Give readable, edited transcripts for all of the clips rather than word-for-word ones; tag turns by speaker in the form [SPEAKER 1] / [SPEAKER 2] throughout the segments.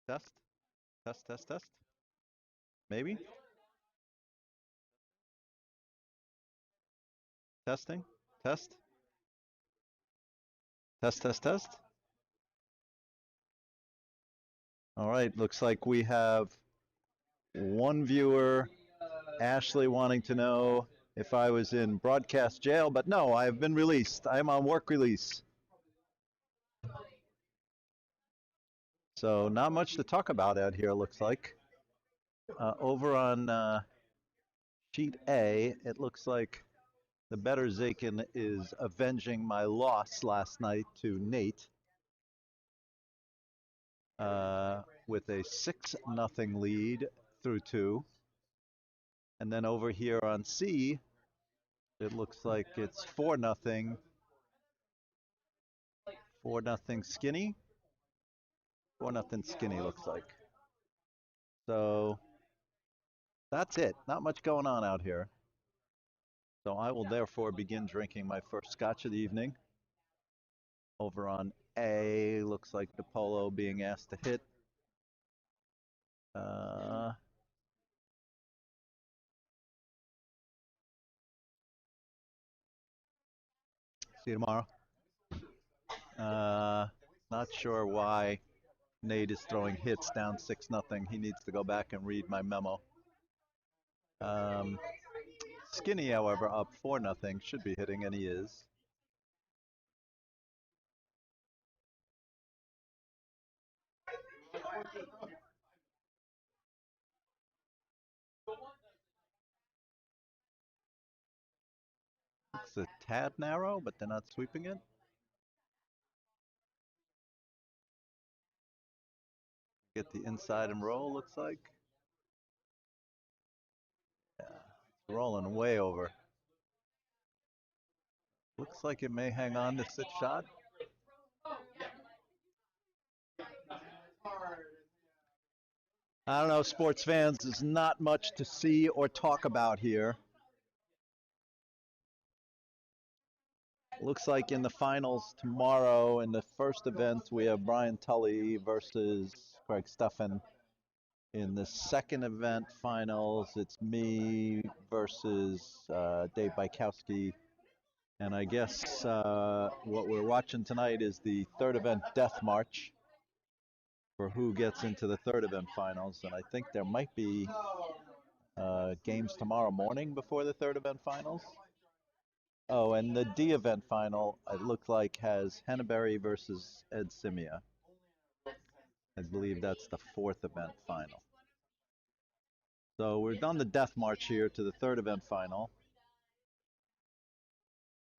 [SPEAKER 1] Test, test, test, test. Maybe? Testing, test, test, test, test. All right, looks like we have one viewer, Ashley, wanting to know if I was in broadcast jail, but no, I have been released. I'm on work release. So not much to talk about out here, looks like. Over on sheet A, it looks like the better Zakin is avenging my loss last night to Nate with a 6-0 lead through two. And then over here on C, it looks like it's 4-0. 4-0 Skinny. 4-0 Skinny looks like. So that's it. Not much going on out here. So I will therefore begin drinking my first scotch of the evening. Over on A, looks like DePolo being asked to hit. See you tomorrow. Not sure why Nate is throwing hits down 6-0. He needs to go back and read my memo. Skinny, however, up 4-0, should be hitting, and he is. It's a tad narrow, but they're not sweeping it. Get the inside and roll, looks like. Yeah, it's rolling way over. Looks like it may hang on to 6 shot. I don't know, sports fans, there's not much to see or talk about here. Looks like in the finals tomorrow, in the first event, we have Brian Tully versus Craig Steffen. In the second event finals, it's me versus Dave Bykowski. And I guess what we're watching tonight is the third event death march for who gets into the third event finals. And I think there might be games tomorrow morning before the third event finals. Oh, and the D event final, it looked like, has Henneberry versus Ed Simia. I believe that's the fourth event final. So we're done the death march here to the third event final.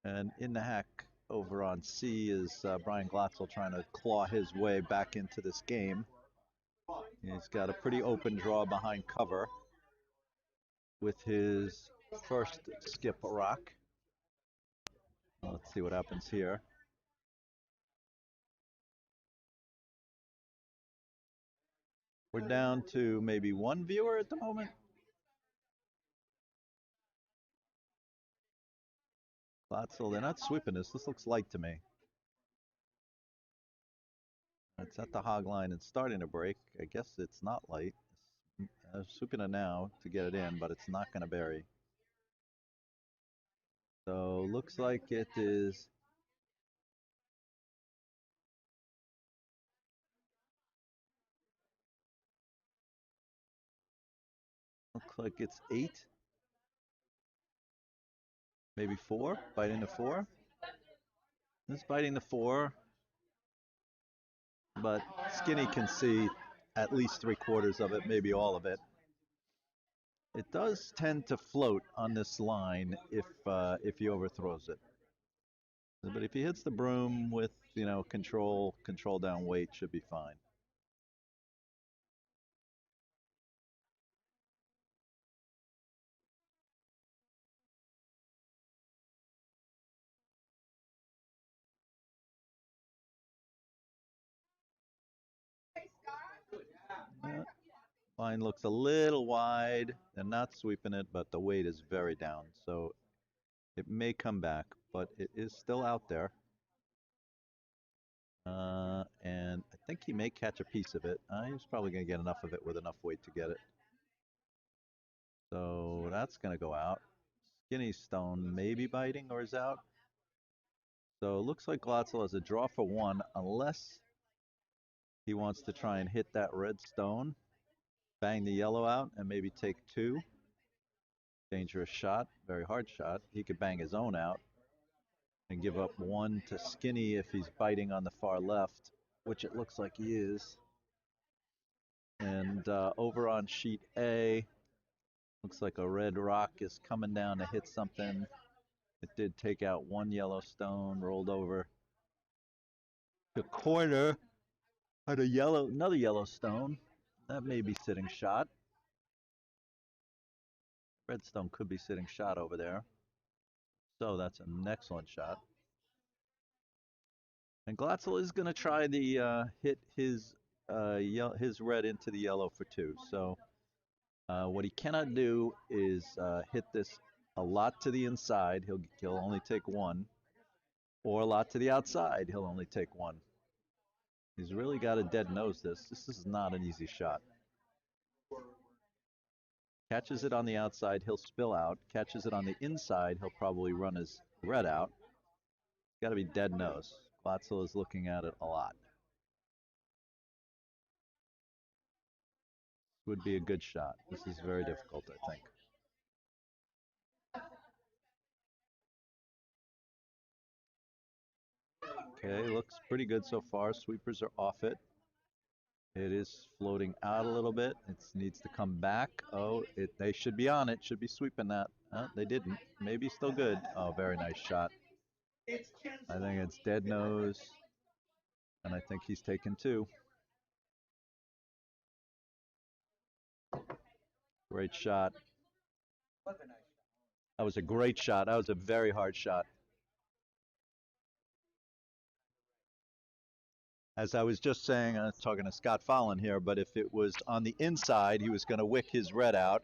[SPEAKER 1] And in the hack over on C is Brian Glatzel trying to claw his way back into this game. He's got a pretty open draw behind cover with his first skip rock. Let's see what happens here. We're down to maybe one viewer at the moment. Glatzel, they're not sweeping this. This looks light to me. It's at the hog line and starting to break. I guess it's not light. Sweeping it now to get it in, but it's not going to bury. So looks like it is. Looks like it's 8. Maybe 4. Biting the 4. This biting the 4. But Skinny can see at least 3/4 of it, maybe all of it. It does tend to float on this line if he overthrows it. But if he hits the broom with, control down weight, should be fine. Yeah. Line looks a little wide. They're not sweeping it, but the weight is very down. So it may come back, but it is still out there. And I think he may catch a piece of it. He's probably going to get enough of it with enough weight to get it. So that's going to go out. Skinny Stone maybe biting or is out. So it looks like Glotzel has a draw for 1 unless he wants to try and hit that red stone, bang the yellow out, and maybe take 2. Dangerous shot, very hard shot. He could bang his own out and give up 1 to Skinny if he's biting on the far left, which it looks like he is. And over on sheet A, looks like a red rock is coming down to hit something. It did take out 1 yellow stone, rolled over the corner, had another yellow stone. That may be sitting shot. Redstone could be sitting shot over there. So that's an excellent shot. And Glatzel is going to try the hit his red into the yellow for 2. So what he cannot do is hit this a lot to the inside. He'll only take 1, or a lot to the outside. He'll only take 1. He's really got to dead nose this. This is not an easy shot. Catches it on the outside, he'll spill out. Catches it on the inside, he'll probably run his red out. Got to be dead nose. Glatzel is looking at it a lot. Would be a good shot. This is very difficult, I think. Okay, looks pretty good so far. Sweepers are off it. It is floating out a little bit. It needs to come back. Oh, they should be on it. Should be sweeping that. They didn't. Maybe still good. Oh, very nice shot. I think it's dead nose. And I think he's taken 2. Great shot. That was a great shot. That was a very hard shot. As I was just saying, I was talking to Scott Fallon here, but if it was on the inside, he was going to wick his red out.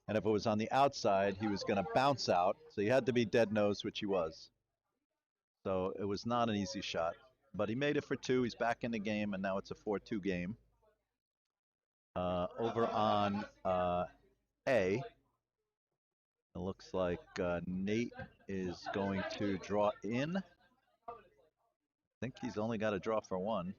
[SPEAKER 1] And if it was on the outside, he was going to bounce out. So he had to be dead nose, which he was. So it was not an easy shot. But he made it for 2. He's back in the game, and now it's a 4-2 game. Over on A, it looks like Nate is going to draw in. I think he's only got a draw for 1.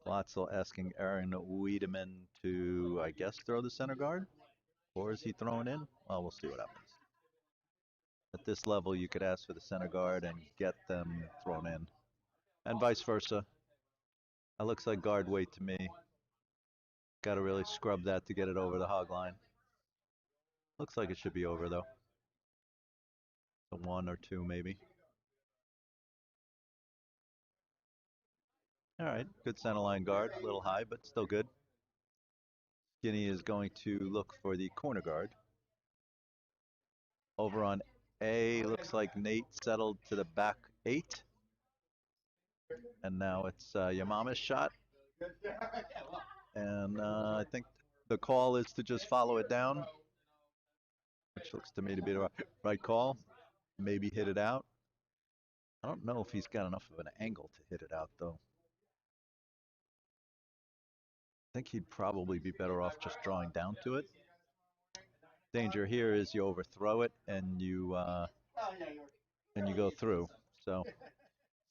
[SPEAKER 1] Glatzel asking Aaron Wiedemann to, I guess, throw the center guard? Or is he throwing in? Well, we'll see what happens. At this level, you could ask for the center guard and get them thrown in. And vice versa. That looks like guard weight to me. Got to really scrub that to get it over the hog line. Looks like it should be over, though. A 1 or 2, maybe. All right, good center line guard. A little high, but still good. Skinny is going to look for the corner guard. Over on A, looks like Nate settled to the back 8. And now it's Yamama's shot. And I think the call is to just follow it down, which looks to me to be the right call. Maybe hit it out. I don't know if he's got enough of an angle to hit it out, though. I think he'd probably be better off just drawing down to it. Danger here is you overthrow it and you go through. So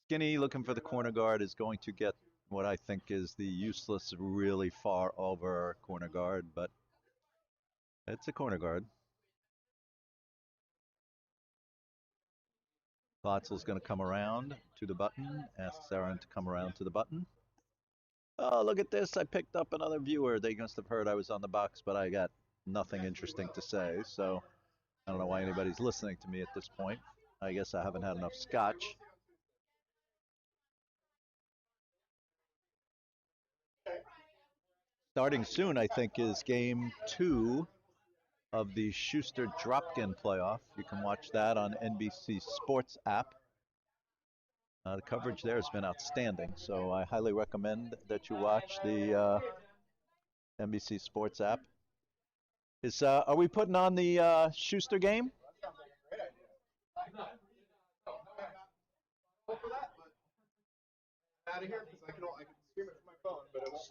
[SPEAKER 1] Skinny looking for the corner guard is going to get what I think is the useless, really far over corner guard, but it's a corner guard. Glatzel's going to come around to the button, asks Aaron to come around to the button. Oh, look at this. I picked up another viewer. They must have heard I was on the box, but I got nothing interesting to say, so I don't know why anybody's listening to me at this point. I guess I haven't had enough scotch. Starting soon, I think, is game 2 of the Schuster Dropkin playoff. You can watch that on NBC Sports app. The coverage there has been outstanding, so I highly recommend that you watch the NBC Sports app. Are we putting on the Schuster game?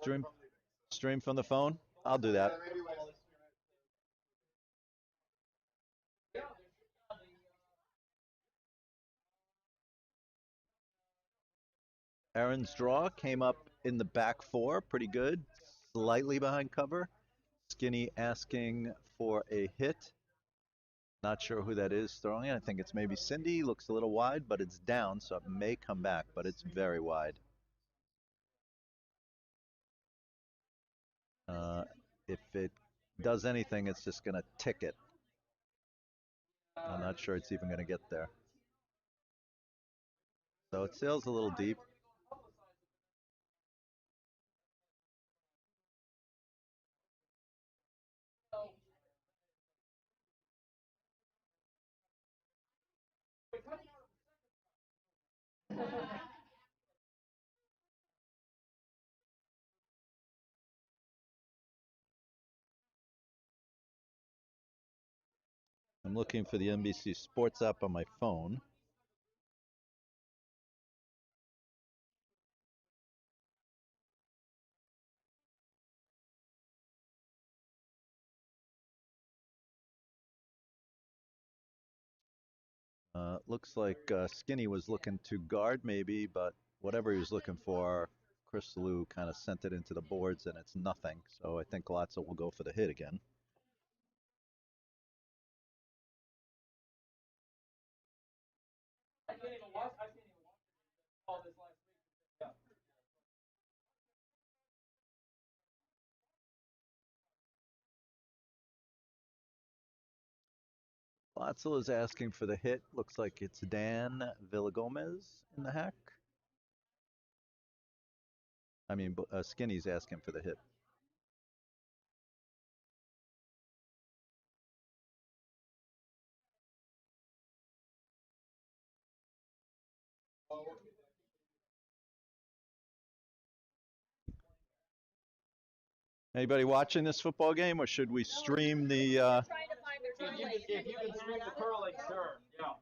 [SPEAKER 1] Stream, stream from the phone. I'll do that. Aaron's draw came up in the back four, pretty good, slightly behind cover. Skinny asking for a hit. Not sure who that is throwing it. I think it's maybe Cindy. Looks a little wide, but it's down, so it may come back, but it's very wide. If it does anything, it's just going to tick it. I'm not sure it's even going to get there. So it sails a little deep. I'm looking for the NBC Sports app on my phone. Looks like Skinny was looking to guard maybe, but whatever he was looking for, Chris Lou kind of sent it into the boards and it's nothing. So I think Latza will go for the hit again. Latzel is asking for the hit. Looks like it's Dan Villagomez in the hack. I mean, Skinny's asking for the hit. Anybody watching this football game, or should we stream the?
[SPEAKER 2] If you can stream the curling, sure. Yeah.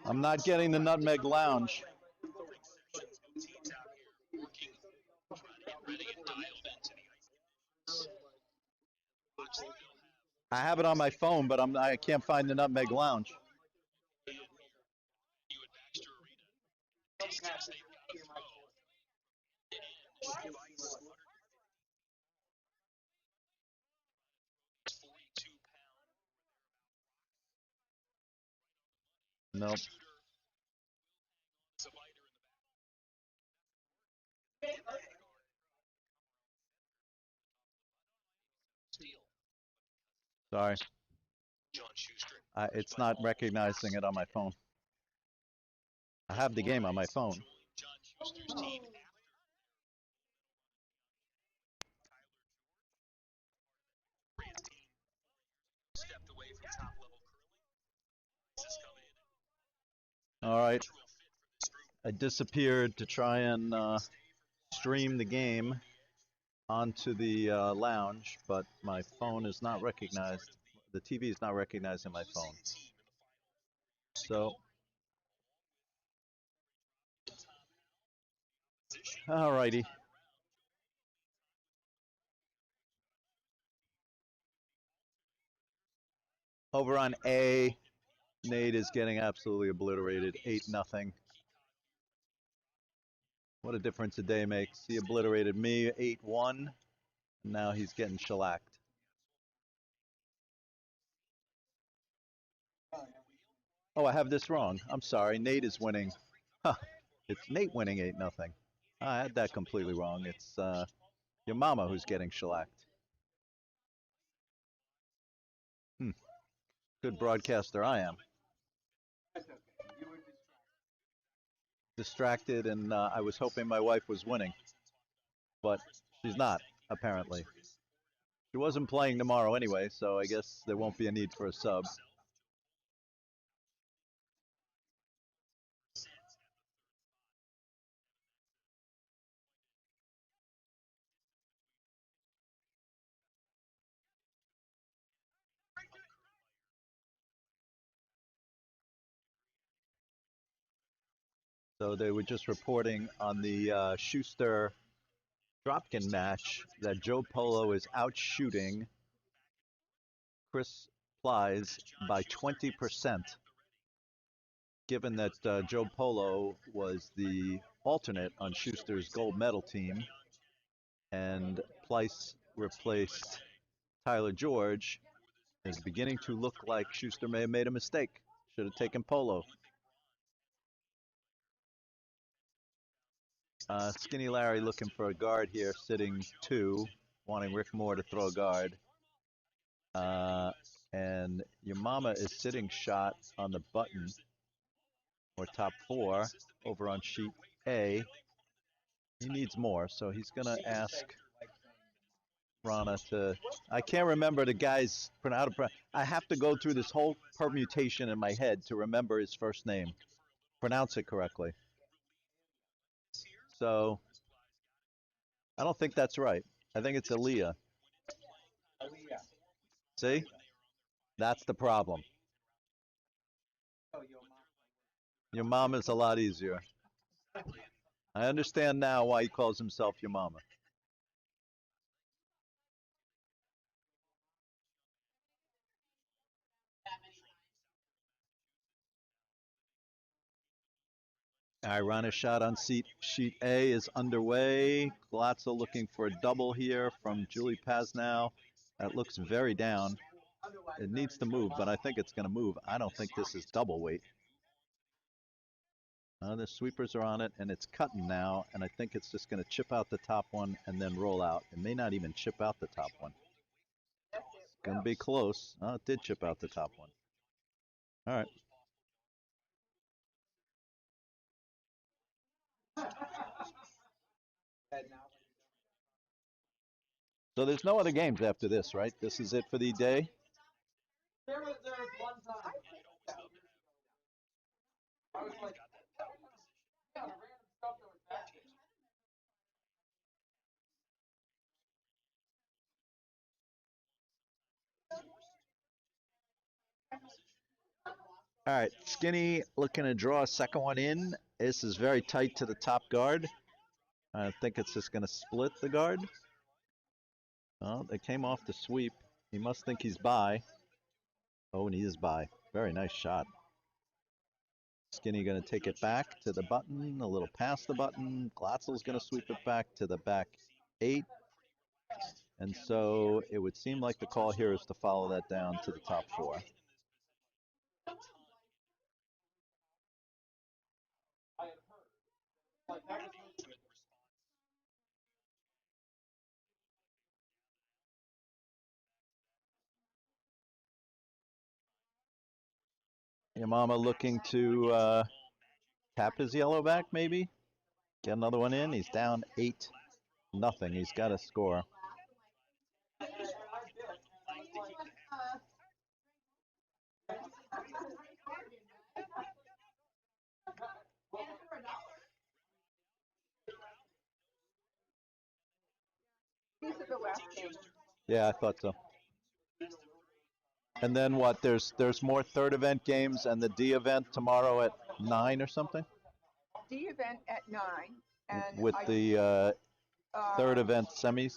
[SPEAKER 1] I'm not getting the Nutmeg Lounge. I have it on my phone, but I can't find the Nutmeg Lounge. Nope. Sorry. It's not recognizing it on my phone. I have the game on my phone. All right. I disappeared to try and stream the game onto the lounge, but my phone is not recognized. The TV is not recognizing my phone. So, all righty. Over on A, Nate is getting absolutely obliterated, 8-0. What a difference a day makes. He obliterated me, 8-1. Now he's getting shellacked. Oh, I have this wrong. I'm sorry. Nate is winning. Huh. It's Nate winning 8-0. I had that completely wrong. It's your mama who's getting shellacked. Good broadcaster I am. Distracted, and I was hoping my wife was winning, but she's not, apparently. She wasn't playing tomorrow anyway, so I guess there won't be a need for a sub. So they were just reporting on the Schuster Dropkin match that Joe Polo is out shooting Chris Plies by 20%, given that Joe Polo was the alternate on Schuster's gold medal team and Pleiss replaced Tyler George. It's beginning to look like Schuster may have made a mistake. Should have taken Polo. Skinny Larry looking for a guard here, sitting 2, wanting Rick Moore to throw a guard. And your mama is sitting shot on the button, or top 4, over on sheet A. He needs more, so he's going to ask Rana to... I can't remember the guy's... I have to go through this whole permutation in my head to remember his first name. Pronounce it correctly. So, I don't think that's right. I think it's Aaliyah. See? That's the problem. Your mom is a lot easier. I understand now why he calls himself your mama. Ironic shot on sheet A is underway. Glatzel looking for a double here from Julie Pasnow. That looks very down. It needs to move, but I think it's going to move. I don't think this is double weight. The sweepers are on it, and it's cutting now, and I think it's just going to chip out the top one and then roll out. It may not even chip out the top one. It's going to be close. Oh, it did chip out the top one. All right. So there's no other games after this, right? This is it for the day?
[SPEAKER 2] There was one time. I was like, yeah, random stuff that was happening.
[SPEAKER 1] All right, Skinny looking to draw a second one in. This is very tight to the top guard. I think it's just going to split the guard. Oh, they came off the sweep. He must think he's by. Oh, and he is by. Very nice shot. Skinny going to take it back to the button, a little past the button. Glatzel's going to sweep it back to the back 8. And so it would seem like the call here is to follow that down to the top 4. Your mama looking to tap his yellow back, maybe? Get another one in. He's down 8-0. He's got to score. Yeah, I thought so. And then what? There's more third event games and the D event tomorrow at 9 or something?
[SPEAKER 3] D event at 9. And
[SPEAKER 1] with the third event semis?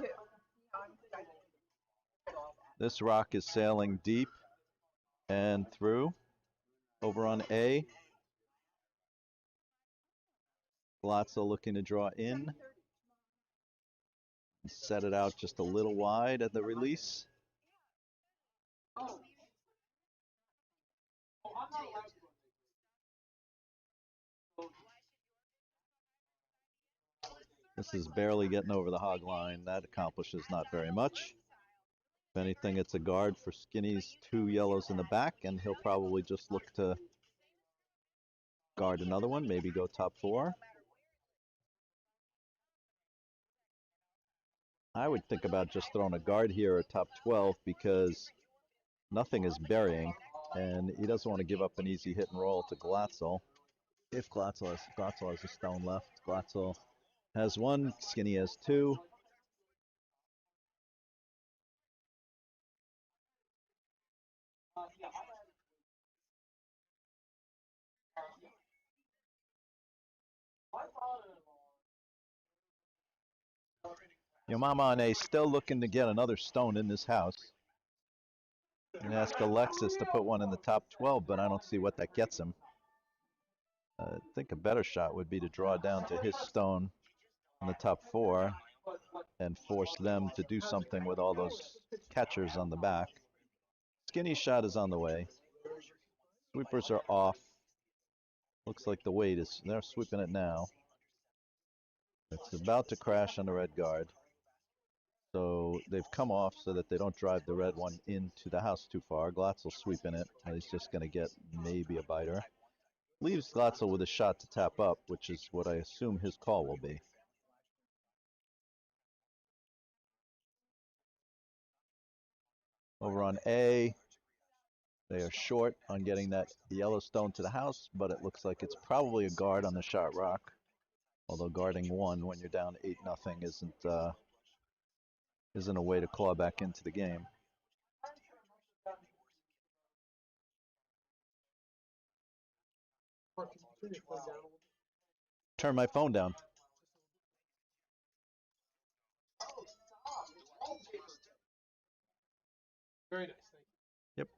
[SPEAKER 3] 2.
[SPEAKER 1] This rock is sailing deep and through. Over on A. Glatzel looking to draw in. Set it out just a little wide at the release. This is barely getting over the hog line. That accomplishes not very much. If anything, it's a guard for Skinny's 2 yellows in the back, and he'll probably just look to guard another one, maybe go top 4. I would think about just throwing a guard here at top 12 because nothing is burying, and he doesn't want to give up an easy hit and roll to Glatzel. If Glatzel has a stone left, Glatzel has 1, Skinny has 2. Your mama and A still looking to get another stone in this house. And ask Alexis to put one in the top 12, but I don't see what that gets him. I think a better shot would be to draw down to his stone in the top 4 and force them to do something with all those catchers on the back. Skinny's shot is on the way. Sweepers are off. Looks like the weight is, they're sweeping it now. It's about to crash on the red guard. So they've come off so that they don't drive the red one into the house too far. Glatzel sweeping it. He's just going to get maybe a biter. Leaves Glatzel with a shot to tap up, which is what I assume his call will be. Over on A, they are short on getting that Yellowstone to the house, but it looks like it's probably a guard on the shot rock. Although guarding 1 when you're down 8-0 isn't a way to claw back into the game. Turn my phone down.
[SPEAKER 2] Very nice. Thank you.
[SPEAKER 1] Yep.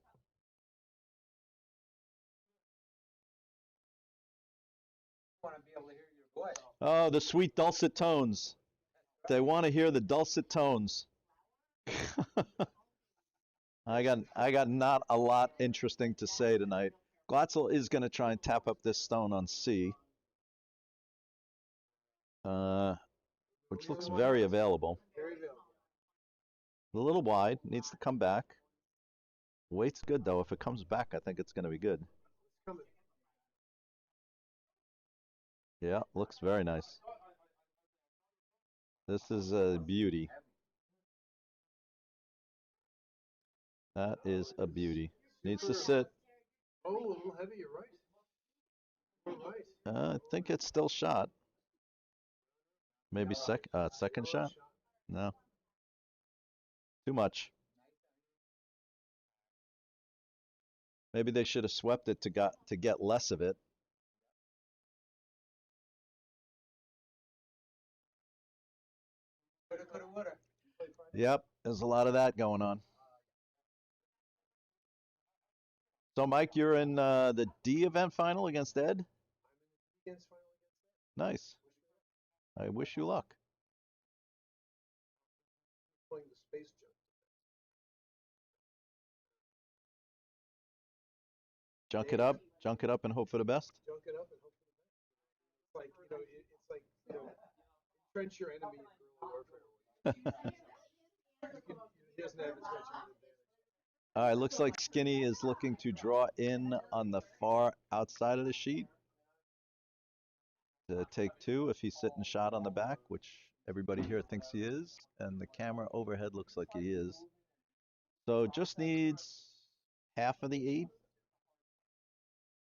[SPEAKER 2] Want to be able to hear your voice.
[SPEAKER 1] Oh, the sweet dulcet tones. They want to hear the dulcet tones. I got not a lot interesting to say tonight. Glatzel is going to try and tap up this stone on C, which looks very available.
[SPEAKER 2] Very available.
[SPEAKER 1] A little wide, needs to come back. Weight's good though. If it comes back, I think it's going to be good. Yeah, looks very nice. This is a beauty. That is a beauty. Needs to sit.
[SPEAKER 2] Oh, a little heavy, you're right. You're right.
[SPEAKER 1] I think it's still shot. Maybe second shot? No. Too much. Maybe they should have swept it to get less of it.
[SPEAKER 2] Woulda.
[SPEAKER 1] Yep, there's a lot of that going on. So, Mike, you're in the D event final against Ed? Nice. I wish you luck.
[SPEAKER 2] Playing the space
[SPEAKER 1] Junk it up and hope for the best.
[SPEAKER 2] Junk it up and hope for the best. It's like, entrench your enemy in guerrilla warfare. He doesn't have entrenchment advantage.
[SPEAKER 1] All right, looks like Skinny is looking to draw in on the far outside of the sheet. To take 2 if he's sitting shot on the back, which everybody here thinks he is, and the camera overhead looks like he is. So just needs half of the 8.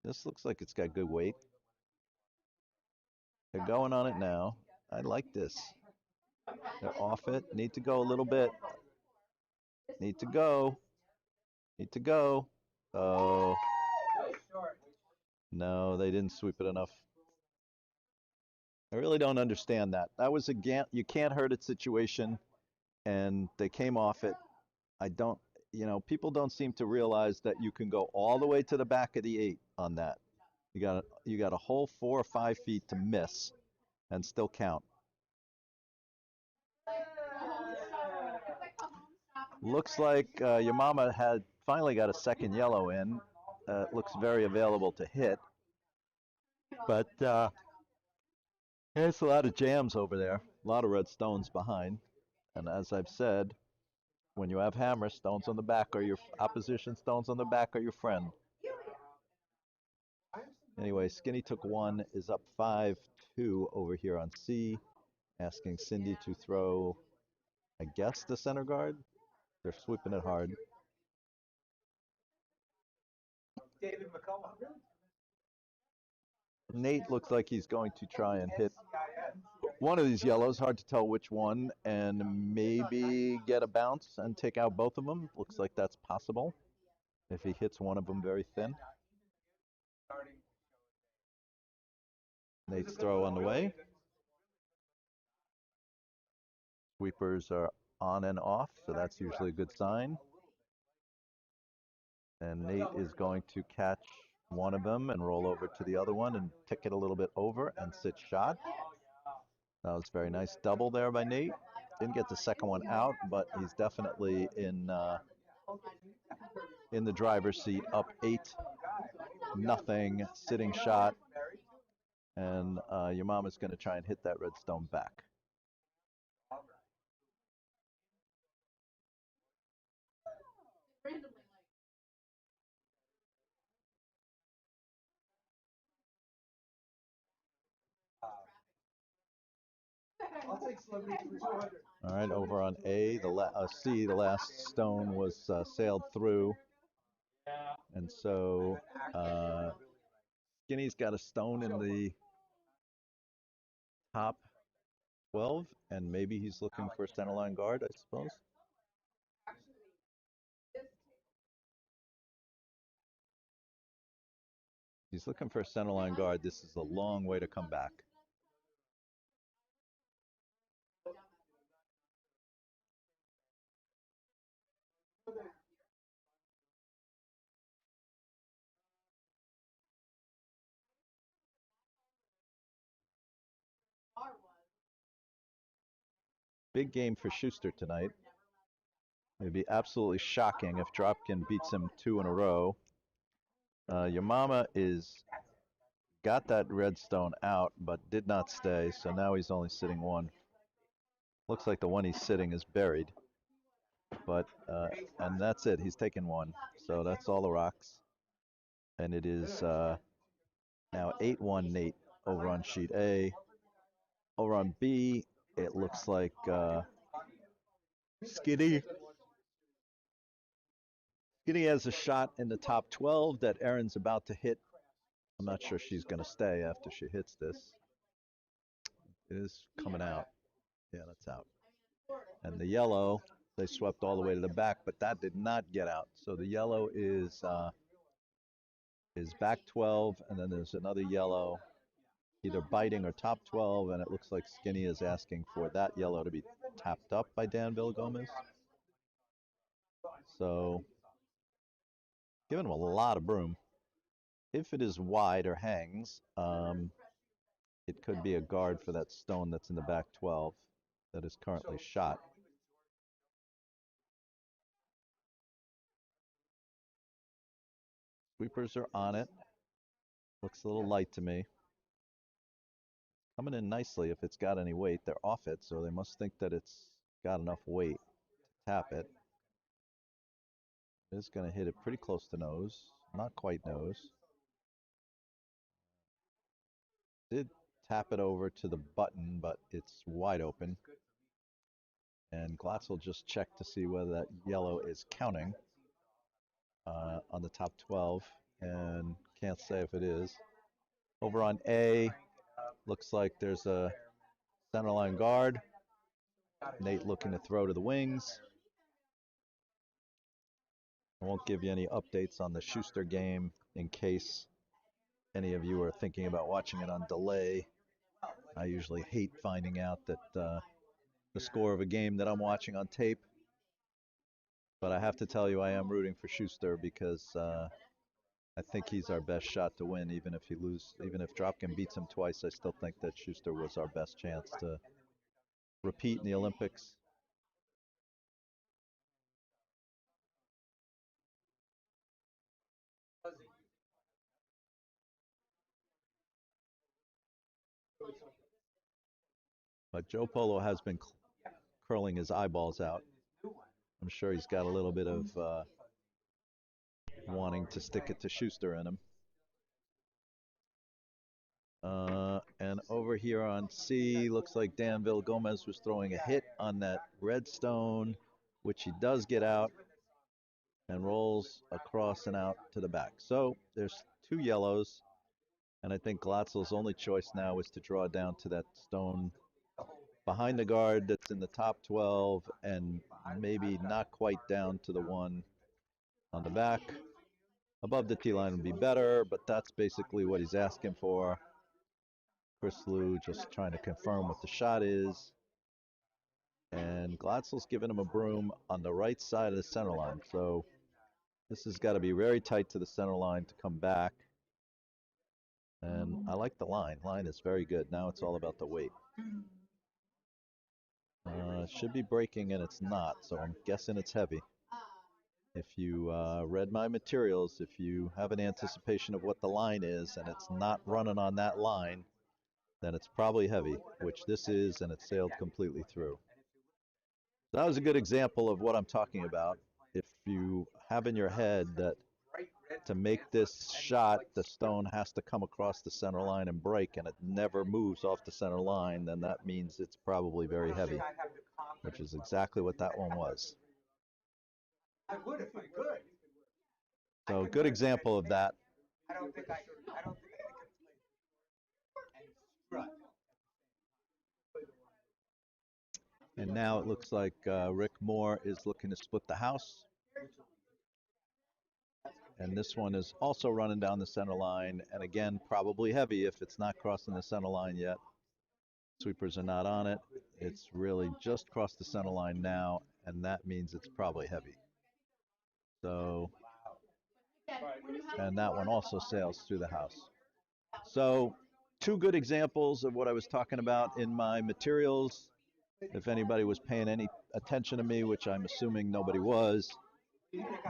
[SPEAKER 1] This looks like it's got good weight. They're going on it now. I like this. They're off it. Need to go a little bit. Need to go. Need to go. Oh. No, they didn't sweep it enough. I really don't understand that. That was a you can't hurt it situation, and they came off it. I don't, people don't seem to realize that you can go all the way to the back of the 8 on that. You got a whole 4 or 5 feet to miss and still count. Looks like your mama had finally got a second yellow in. It looks very available to hit. But there's a lot of jams over there. A lot of red stones behind. And as I've said, When you have hammer, stones on the back are your opposition, stones on the back are your friend. Anyway, Skinny took one, is up 5-2 over here on C, asking Cindy to throw, I guess, the center guard. They're sweeping it hard.
[SPEAKER 2] David McCullough.
[SPEAKER 1] Nate looks like he's going to try and hit one of these yellows, hard to tell which one, and maybe get a bounce and take out both of them. Looks like that's possible if he hits one of them very thin. Nate's throw on the way. Sweepers are on and off, so that's usually a good sign. And Nate is going to catch one of them and roll over to the other one and tick it a little bit over and sit shot. That was very nice double there by Nate. Didn't get the second one out, but he's definitely in the driver's seat, up 8-0, sitting shot. And your mom is going to try and hit that red stone back.
[SPEAKER 2] I'll take celebrity for 200.
[SPEAKER 1] All right, over on A, C, the last stone was sailed through. And so Skinny's got a stone in the top 12, and maybe he's looking for a centerline guard, I suppose. He's looking for a centerline guard. This is a long way to come back. Big game for Schuster tonight. It'd be absolutely shocking if Dropkin beats him 2 in a row. Your mama got that red stone out, but did not stay, so now he's only sitting 1. Looks like the one he's sitting is buried, but and that's it. He's taken 1, so that's all the rocks, and it is now 8-1 Nate over on sheet A. Over on B, it looks like Skinny has a shot in the top 12 that Erin's about to hit. I'm not sure she's going to stay after she hits this. It is coming out. Yeah, that's out. And the yellow, they swept all the way to the back, but that did not get out. So the yellow is back 12, and then there's another yellow, either biting or top 12, and it looks like Skinny is asking for that yellow to be tapped up by Dan Villagomez. So, giving him a lot of broom. If it is wide or hangs, it could be a guard for that stone that's in the back 12 that is currently shot. Sweepers are on it. Looks a little light to me. Coming in nicely if it's got any weight. They're off it, so they must think that it's got enough weight to tap it. It's going to hit it pretty close to nose. Not quite nose. Did tap it over to the button, but it's wide open. And Glatz will just check to see whether that yellow is counting on the top 12, and can't say if it is. Over on A, looks like there's a centerline guard. Nate looking to throw to the wings. I won't give you any updates on the Schuster game in case any of you are thinking about watching it on delay. I usually hate finding out that the score of a game that I'm watching on tape. But I have to tell you, I am rooting for Schuster because I think he's our best shot to win. Even if Dropkin beats him twice, I still think that Schuster was our best chance to repeat in the Olympics. But Joe Polo has been curling his eyeballs out. I'm sure he's got a little bit of wanting to stick it to Schuster in him. And over here on C, looks like Danville Gomez was throwing a hit on that red stone, which he does get out and rolls across and out to the back. So there's 2 yellows, and I think Glatzel's only choice now is to draw down to that stone behind the guard that's in the top 12 and maybe not quite down to the one on the back. Above the tee line would be better, but that's basically what he's asking for. Chris Liu just trying to confirm what the shot is. And Glatzel's giving him a broom on the right side of the center line. So this has got to be very tight to the center line to come back. And I like the line. Line is very good. Now it's all about the weight. It should be breaking and it's not, so I'm guessing it's heavy. If you read my materials, if you have an anticipation of what the line is and it's not running on that line, then it's probably heavy, which this is, and it sailed completely through. That was a good example of what I'm talking about. If you have in your head that to make this shot, the stone has to come across the center line and break, and it never moves off the center line, then that means it's probably very heavy, which is exactly what that one was.
[SPEAKER 2] I would if I could.
[SPEAKER 1] So good example of that.
[SPEAKER 2] I don't think I could play and strut.
[SPEAKER 1] And now it looks like Rick Moore is looking to split the house. And this one is also running down the center line. And again, probably heavy if it's not crossing the center line yet. Sweepers are not on it. It's really just crossed the center line now, and that means it's probably heavy. So, and that one also sails through the house. So, 2 good examples of what I was talking about in my materials. If anybody was paying any attention to me, which I'm assuming nobody was.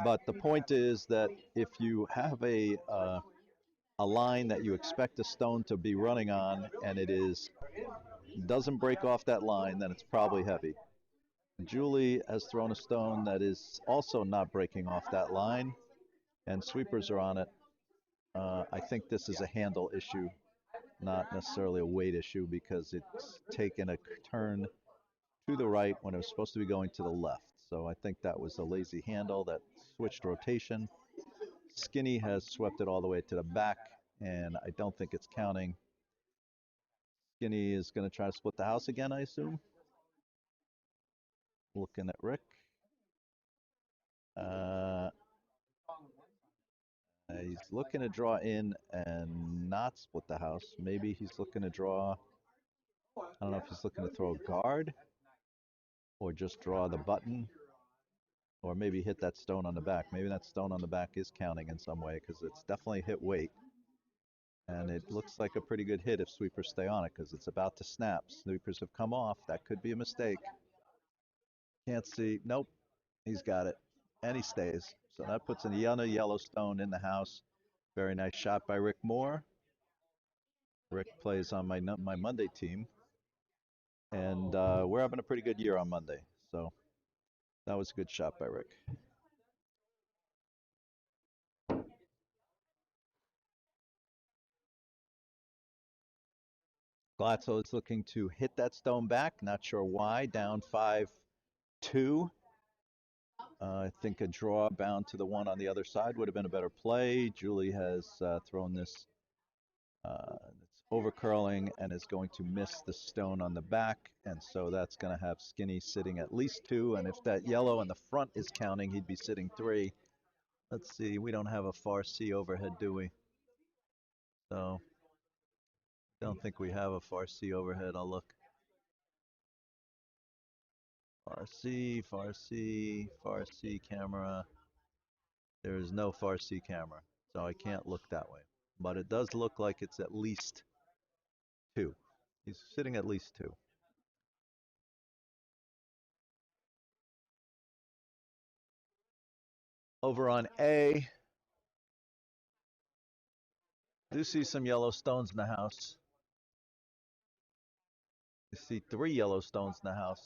[SPEAKER 1] But the point is that if you have a line that you expect a stone to be running on and it doesn't break off that line, then it's probably heavy. Julie has thrown a stone that is also not breaking off that line, and sweepers are on it. I think this is a handle issue, not necessarily a weight issue, because it's taken a turn to the right when it was supposed to be going to the left. So I think that was a lazy handle that switched rotation. Skinny has swept it all the way to the back, and I don't think it's counting. Skinny is going to try to split the house again, I assume. Looking at Rick. He's looking to draw in and not split the house. Maybe he's looking to draw, I don't know if he's looking to throw a guard or just draw the button, or maybe hit that stone on the back. Maybe that stone on the back is counting in some way, because it's definitely hit weight. And it looks like a pretty good hit if sweepers stay on it, because it's about to snap. Sweepers have come off. That could be a mistake. Can't see. Nope. He's got it. And he stays. So that puts a yellow stone in the house. Very nice shot by Rick Moore. Rick plays on my Monday team. And we're having a pretty good year on Monday. So that was a good shot by Rick. Glatzel is looking to hit that stone back. Not sure why. Down 5-2. I think a draw bound to the one on the other side would have been a better play. Julie has thrown this. It's over curling and is going to miss the stone on the back. And so that's going to have Skinny sitting at least 2. And if that yellow in the front is counting, he'd be sitting 3. Let's see. We don't have a far C overhead, do we? So I don't think we have a far C overhead. I'll look. Far C, far C, far C camera. There is no far C camera, so I can't look that way. But it does look like it's at least 2. He's sitting at least 2. Over on A, do see some yellow stones in the house. You see 3 yellow stones in the house.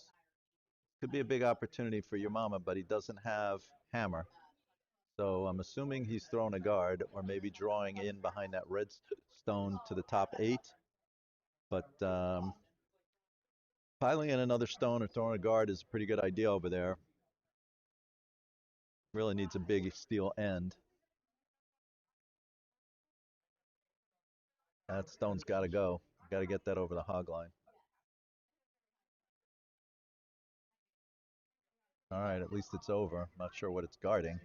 [SPEAKER 1] Could be a big opportunity for your mama, but he doesn't have hammer. So I'm assuming he's throwing a guard or maybe drawing in behind that red stone to the top 8. But piling in another stone or throwing a guard is a pretty good idea over there. Really needs a big steel end. That stone's got to go. Got to get that over the hog line. All right, at least it's over. Not sure what it's guarding.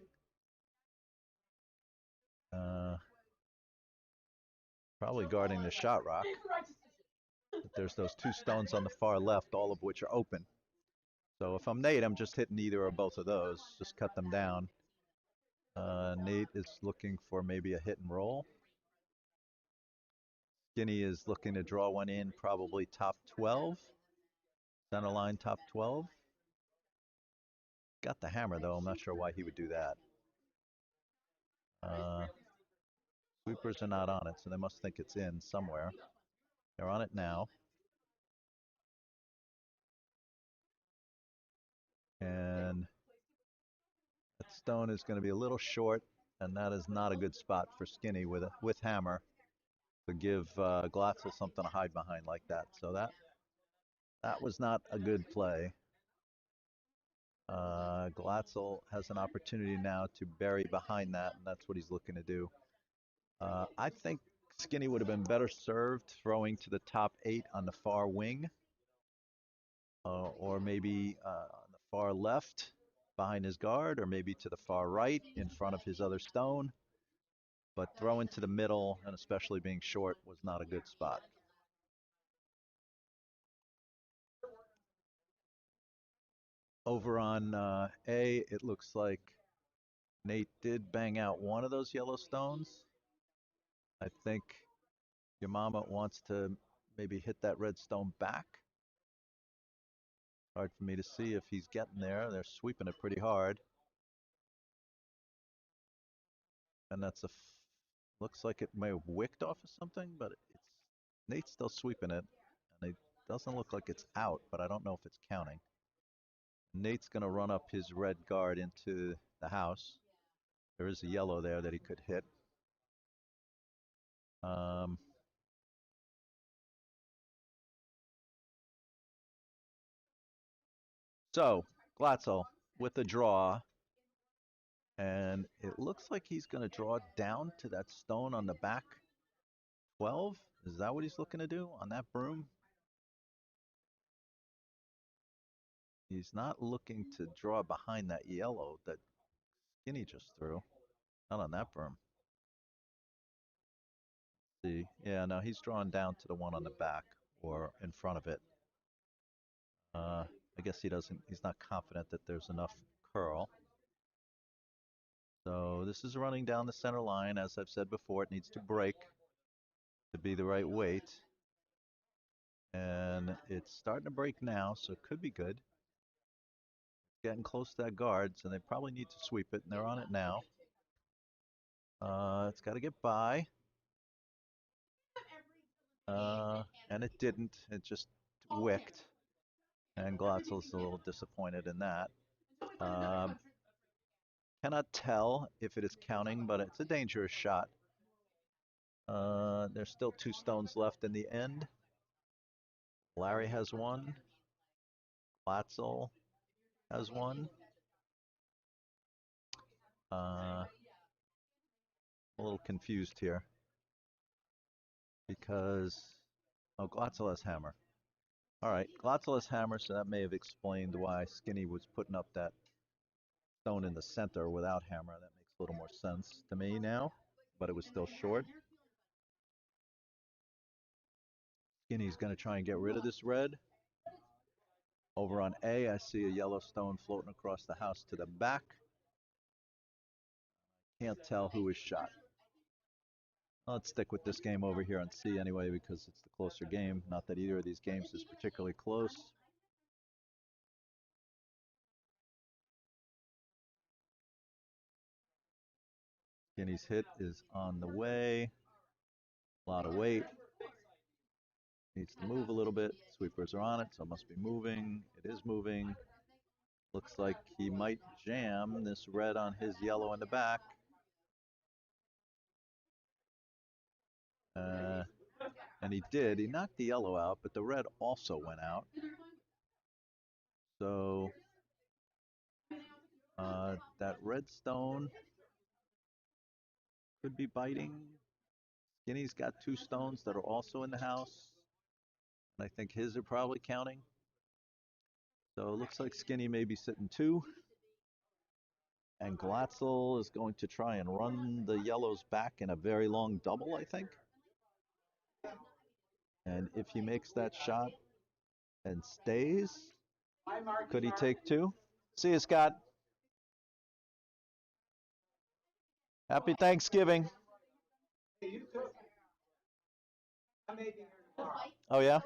[SPEAKER 1] Probably guarding the shot rock. But there's those 2 stones on the far left, all of which are open. So if I'm Nate, I'm just hitting either or both of those. Just cut them down. Nate is looking for maybe a hit and roll. Skinny is looking to draw one in, probably top 12. Center line top 12. Got the hammer, though. I'm not sure why he would do that. Sweepers are not on it, so they must think it's in somewhere. They're on it now. And that stone is going to be a little short, and that is not a good spot for Skinny with hammer to give Glatzel something to hide behind like that. So that was not a good play. Glatzel has an opportunity now to bury behind that, and that's what he's looking to do. I think Skinny would have been better served throwing to the top 8 on the far wing, or maybe on the far left behind his guard, or maybe to the far right in front of his other stone. But throwing to the middle, and especially being short, was not a good spot. Over on A, it looks like Nate did bang out one of those yellow stones. I think your mama wants to maybe hit that red stone back. Hard for me to see if he's getting there. They're sweeping it pretty hard. And that's looks like it may have wicked off of something, but Nate's still sweeping it. And it doesn't look like it's out, but I don't know if it's counting. Nate's going to run up his red guard into the house. There is a yellow there that he could hit. So, Glatzel with the draw. And it looks like he's going to draw down to that stone on the back 12. Is that what he's looking to do on that broom? He's not looking to draw behind that yellow that Skinny just threw. Not on that broom. See, yeah, no, he's drawing down to the one on the back or in front of it. I guess he's not confident that there's enough curl. So this is running down the center line. As I've said before, it needs to break to be the right weight. And it's starting to break now, so it could be good. Getting close to that guard, so they probably need to sweep it, and they're on it now. It's got to get by. And it didn't. It just wicked. And Glatzel's a little disappointed in that. Cannot tell if it is counting, but it's a dangerous shot. There's still 2 stones left in the end. Larry has one. Glatzel has one. A little confused here because Glatzel has hammer. All right, Glatzel has hammer, so that may have explained why Skinny was putting up that stone in the center without hammer. That makes a little more sense to me now, but it was still short. Skinny's going to try and get rid of this red. Over on A, I see a yellow stone floating across the house to the back. Can't tell who is shot. Let's stick with this game over here on C anyway because it's the closer game. Not that either of these games is particularly close. Skinny's hit is on the way. A lot of weight. Needs to move a little bit. Sweepers are on it, so it must be moving. It is moving. Looks like he might jam this red on his yellow in the back. And he did. He knocked the yellow out, but the red also went out. So that red stone could be biting. Skinny's got two stones that are also in the house. And I think his are probably counting. So it looks like Skinny may be sitting two. And Glatzel is going to try and run the yellows back in a very long double, I think. And if he makes that shot and stays, could he take two? See you, Scott. Happy Thanksgiving. Oh, yeah?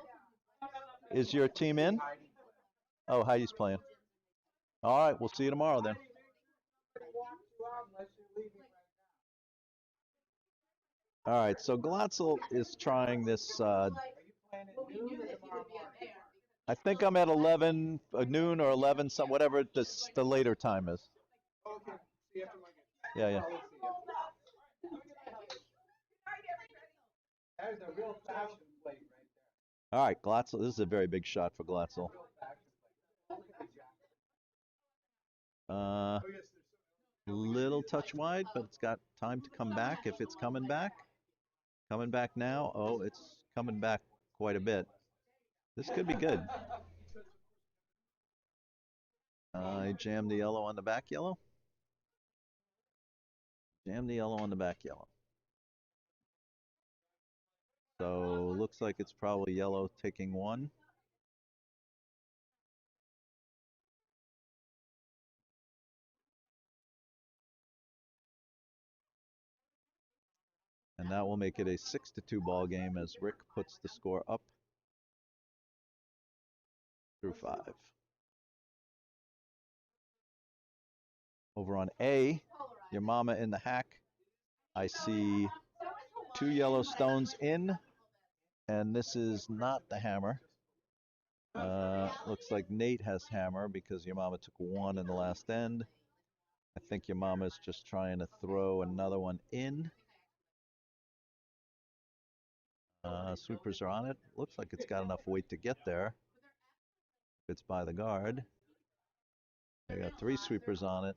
[SPEAKER 1] Is your team in? Oh, Heidi's playing. All right, we'll see you tomorrow then. All right, so Glatzel is trying this. I think I'm at 11, noon or 11, some whatever the later time is. Yeah, yeah.
[SPEAKER 2] That is a real fashion plate right there.
[SPEAKER 1] All right, Glatzel. This is a very big shot for Glatzel. Little touch wide, but it's got time to come back if it's coming back. Coming back now. Oh, it's coming back quite a bit. This could be good. I jammed the yellow on the back yellow. Jam the yellow on the back yellow. So looks like it's probably yellow taking one. And that will make it a 6-2 ball game as Rick puts the score up through 5. Over on A, your mama in the hack. I see 2 yellow stones in, and this is not the hammer. Looks like Nate has hammer because your mama took 1 in the last end. I think your mama's just trying to throw another one in. Sweepers are on it. Looks like it's got enough weight to get there. If it's by the guard. I got 3 sweepers on it.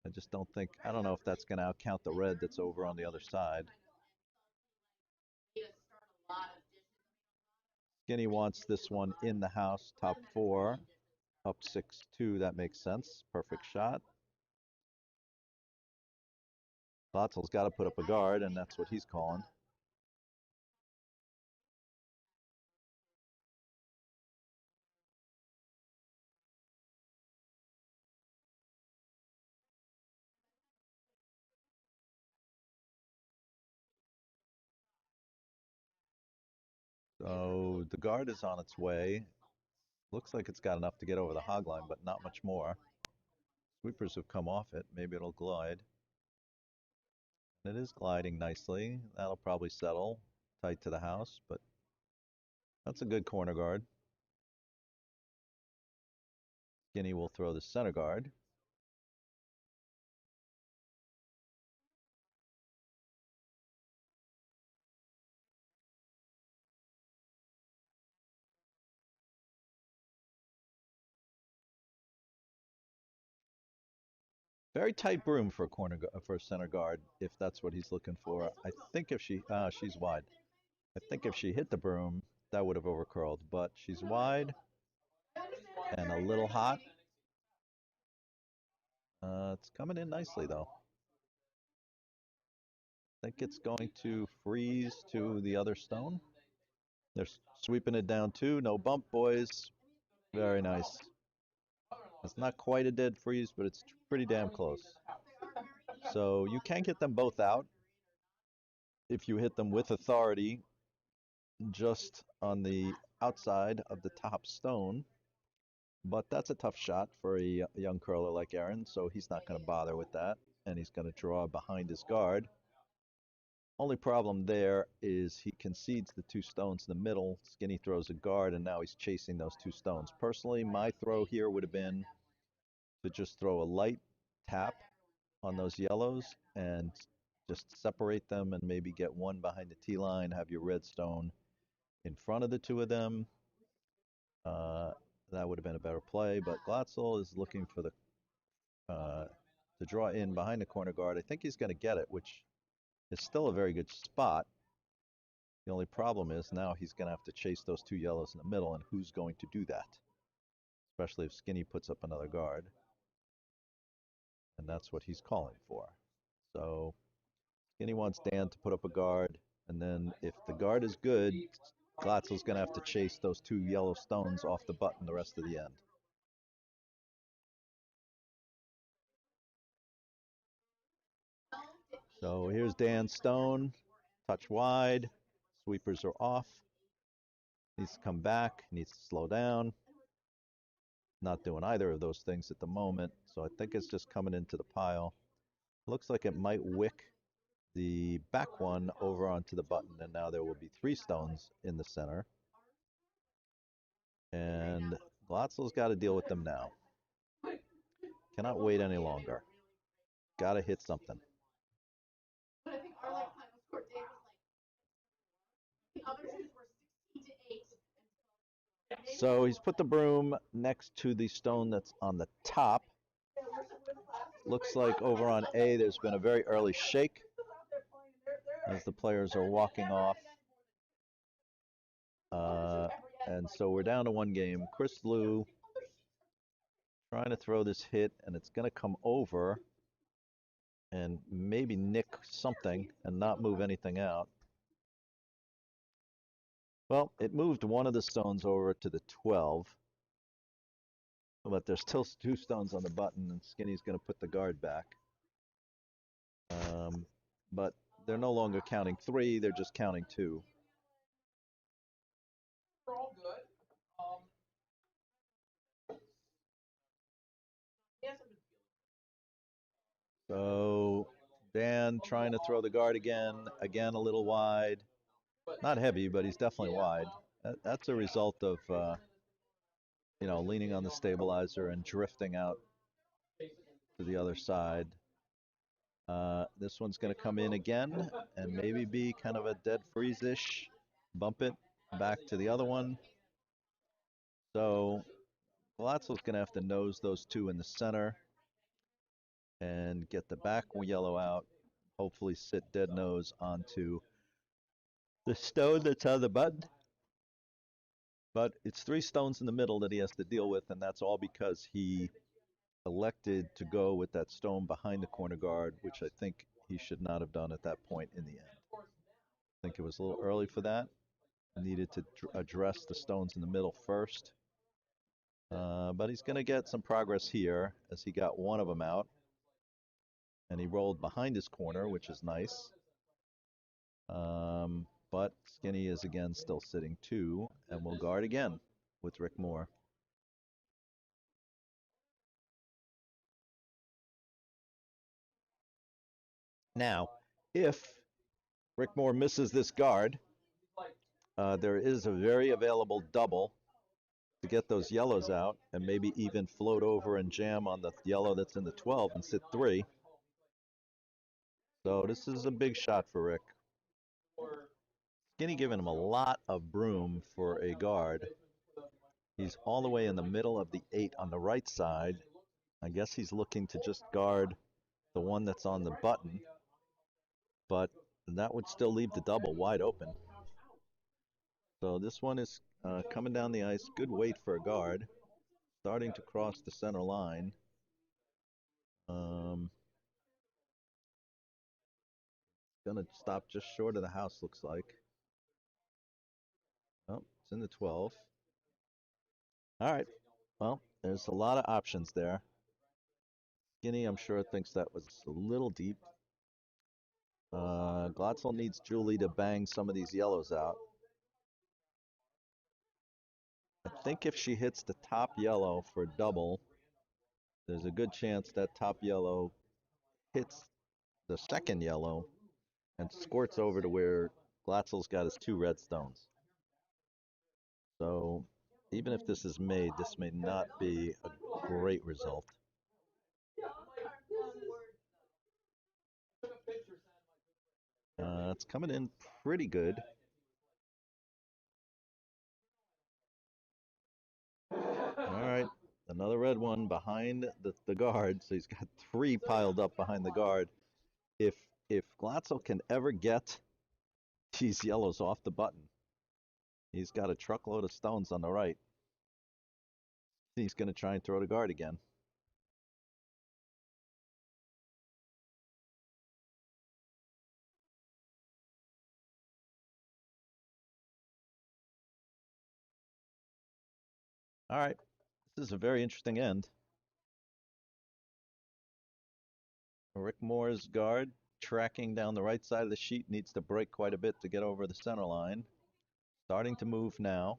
[SPEAKER 1] I just don't think, I don't know if that's going to outcount the red that's over on the other side. Skinny wants this one in the house, top 4, up 6-2. That makes sense. Perfect shot. Glatzel's got to put up a guard, and that's what he's calling. So the guard is on its way. Looks like it's got enough to get over the hog line, but not much more. Sweepers have come off it. Maybe it'll glide. It is gliding nicely. That'll probably settle tight to the house, but that's a good corner guard. Skinny will throw the center guard. Very tight broom for a for a center guard, if that's what he's looking for. I think if she's wide. I think if she hit the broom, that would have overcurled, but she's wide and a little hot. It's coming in nicely though. I think it's going to freeze to the other stone. They're sweeping it down too. No bump, boys. Very nice. It's not quite a dead freeze, but it's pretty damn close. So you can get them both out if you hit them with authority just on the outside of the top stone. But that's a tough shot for a young curler like Aaron, so he's not going to bother with that. And he's going to draw behind his guard. Only problem there is he concedes the 2 stones in the middle. Skinny throws a guard, and now he's chasing those 2 stones. Personally, my throw here would have been to just throw a light tap on those yellows and just separate them and maybe get one behind the T line, have your red stone in front of the 2 of them. That would have been a better play, but Glatzel is looking for the to draw in behind the corner guard. I think he's going to get it, which is still a very good spot. The only problem is now he's going to have to chase those 2 yellows in the middle, and who's going to do that? Especially if Skinny puts up another guard. And that's what he's calling for. So Skinny wants Dan to put up a guard, and then if the guard is good, Glatzel's going to have to chase those 2 yellow stones off the button the rest of the end. So here's Dan's stone, touch wide, sweepers are off. Needs to come back, needs to slow down. Not doing either of those things at the moment, so I think it's just coming into the pile. Looks like it might wick the back one over onto the button, and now there will be 3 stones in the center. And Glatzel's got to deal with them now. Cannot wait any longer. Got to hit something. So he's put the broom next to the stone that's on the top. Looks like over on A there's been a very early shake as the players are walking off. And so we're down to 1 game. Chris Liu trying to throw this hit, and it's going to come over and maybe nick something and not move anything out. Well, it moved one of the stones over to the 12. But there's still 2 stones on the button, and Skinny's going to put the guard back. But they're no longer counting 3, they're just counting 2. So Dan trying to throw the guard again a little wide. Not heavy, but he's definitely wide. That's a result of, leaning on the stabilizer and drifting out to the other side. This one's going to come in again and maybe be kind of a dead freeze-ish. Bump it back to the other one. So Glatzel's going to have to nose those 2 in the center and get the back yellow out. Hopefully sit dead nose onto the stone that's on the button. But it's 3 stones in the middle that he has to deal with, and that's all because he elected to go with that stone behind the corner guard, which I think he should not have done at that point in the end. I think it was a little early for that. Needed to address the stones in the middle first. But he's going to get some progress here as he got one of them out. And he rolled behind his corner, which is nice. But Skinny is again still sitting 2 and will guard again with Rick Moore. Now, if Rick Moore misses this guard, there is a very available double to get those yellows out and maybe even float over and jam on the yellow that's in the 12 and sit 3. So this is a big shot for Rick. Skinny giving him a lot of broom for a guard. He's all the way in the middle of the 8 on the right side. I guess he's looking to just guard the one that's on the button. But that would still leave the double wide open. So this one is coming down the ice. Good weight for a guard. Starting to cross the center line. Gonna stop just short of the house, looks like. Oh, it's in the 12. All right. Well, there's a lot of options there. Skinny, I'm sure, thinks that was a little deep. Glatzel needs Julie to bang some of these yellows out. I think if she hits the top yellow for double, there's a good chance that top yellow hits the second yellow and squirts over to where Glatzel's got his 2 red stones. So even if this is made, this may not be a great result. It's coming in pretty good. All right, another red one behind the guard. So he's got 3 piled up behind the guard. If Glatzel can ever get these yellows off the button, he's got a truckload of stones on the right. He's going to try and throw the guard again. All right, this is a very interesting end. Rick Moore's guard tracking down the right side of the sheet needs to break quite a bit to get over the center line. Starting to move now.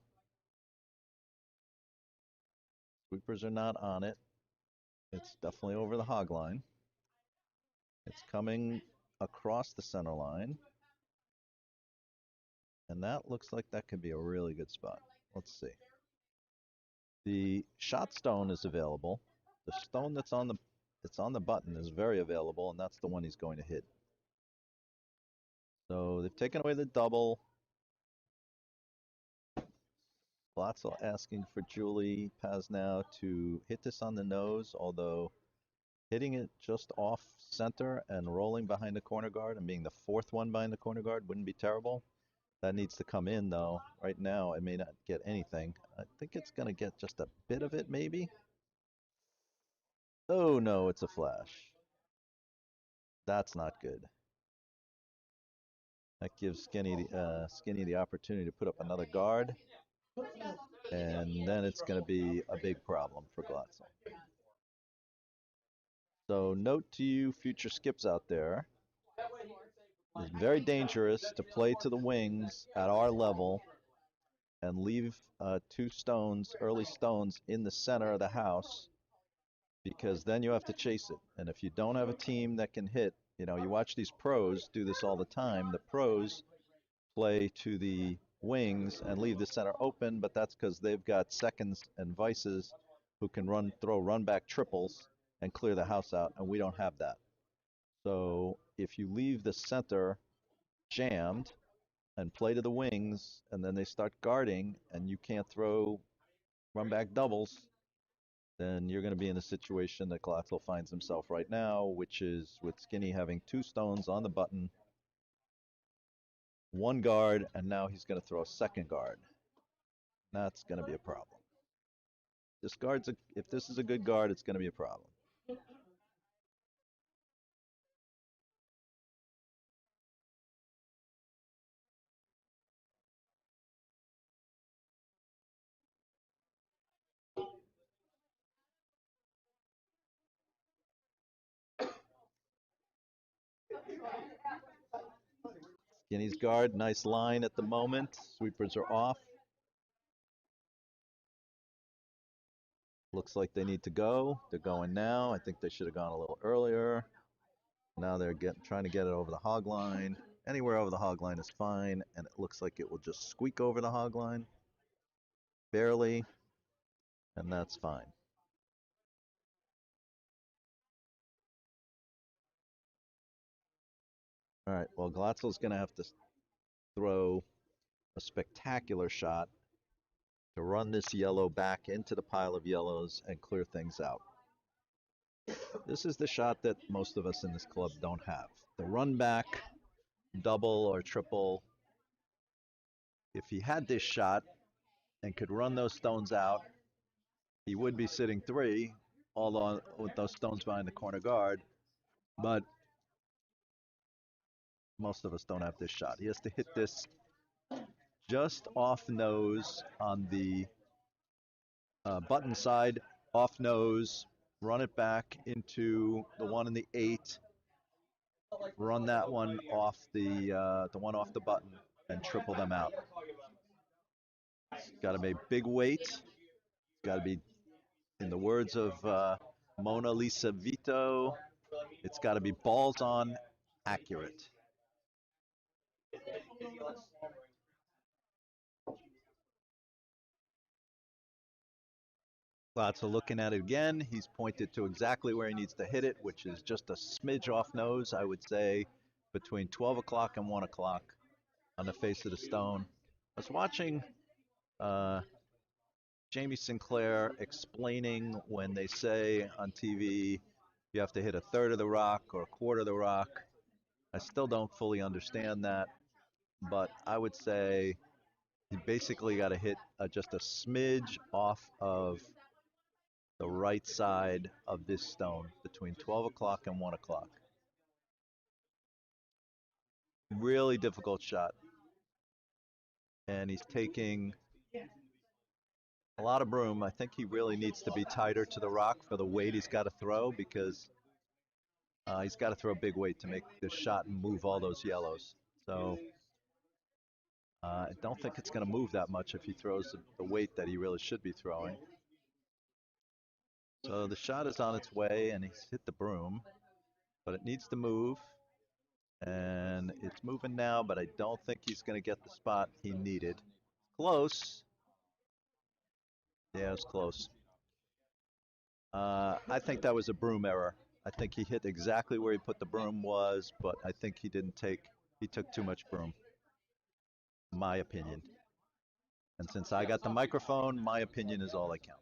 [SPEAKER 1] Sweepers are not on it. It's definitely over the hog line. It's coming across the center line. And that looks like that could be a really good spot. Let's see. The shot stone is available. The stone that's on the button is very available, and that's the one he's going to hit. So they've taken away the double. Glatzel asking for Julie Pasnow to hit this on the nose, although hitting it just off center and rolling behind the corner guard and being the 4th one behind the corner guard wouldn't be terrible. That needs to come in, though. Right now, it may not get anything. I think it's going to get just a bit of it, maybe. Oh, no, it's a flash. That's not good. That gives Skinny the opportunity to put up another guard. And then it's going to be a big problem for Glatzel. So note to you future skips out there. It's very dangerous to play to the wings at our level and leave 2 stones, early stones, in the center of the house, because then you have to chase it. And if you don't have a team that can hit, you watch these pros do this all the time. The pros play to the wings and leave the center open, but that's because they've got seconds and vices who can throw run back triples and clear the house out, and we don't have that. So if you leave the center jammed and play to the wings, and then they start guarding, and you can't throw run back doubles, then you're going to be in a situation that Glatzel finds himself right now, which is with Skinny having 2 stones on the button, 1 guard, and now he's going to throw a 2nd guard. That's going to be a problem. If this is a good guard, it's going to be a problem. Skinny's guard, nice line at the moment. Sweepers are off. Looks like they need to go. They're going now. I think they should have gone a little earlier. Now they're trying to get it over the hog line. Anywhere over the hog line is fine, and it looks like it will just squeak over the hog line. Barely, and that's fine. All right, well, Glatzel's going to have to throw a spectacular shot to run this yellow back into the pile of yellows and clear things out. This is the shot that most of us in this club don't have. The run back, double or triple. If he had this shot and could run those stones out, he would be sitting 3, although with those stones behind the corner guard. But most of us don't have this shot. He has to hit this just off nose on the button side, off nose, run it back into the 1 and the 8, run that one off the one off the button, and triple them out. It's got to be big weight. It's got to be, in the words of Mona Lisa Vito, it's got to be balls on accurate. Lots of looking at it again. He's pointed to exactly where he needs to hit it, which is just a smidge off nose, I would say, between 12 o'clock and 1 o'clock on the face of the stone. I was watching Jamie Sinclair explaining when they say on TV you have to hit a third of the rock or a quarter of the rock. I still don't fully understand that, but I would say you basically got to hit just a smidge off of the right side of this stone between 12 o'clock and 1 o'clock. Really difficult shot. And he's taking a lot of broom. I think he really needs to be tighter to the rock for the weight he's got to throw, because he's got to throw big weight to make this shot and move all those yellows. So I don't think it's going to move that much if he throws the weight that he really should be throwing. So the shot is on its way, and he's hit the broom, but it needs to move. And it's moving now, but I don't think he's going to get the spot he needed. Close. Yeah, it was close. I think that was a broom error. I think he hit exactly where he put the broom was, but I think he took too much broom. My opinion. And since I got the microphone, my opinion is all that counts.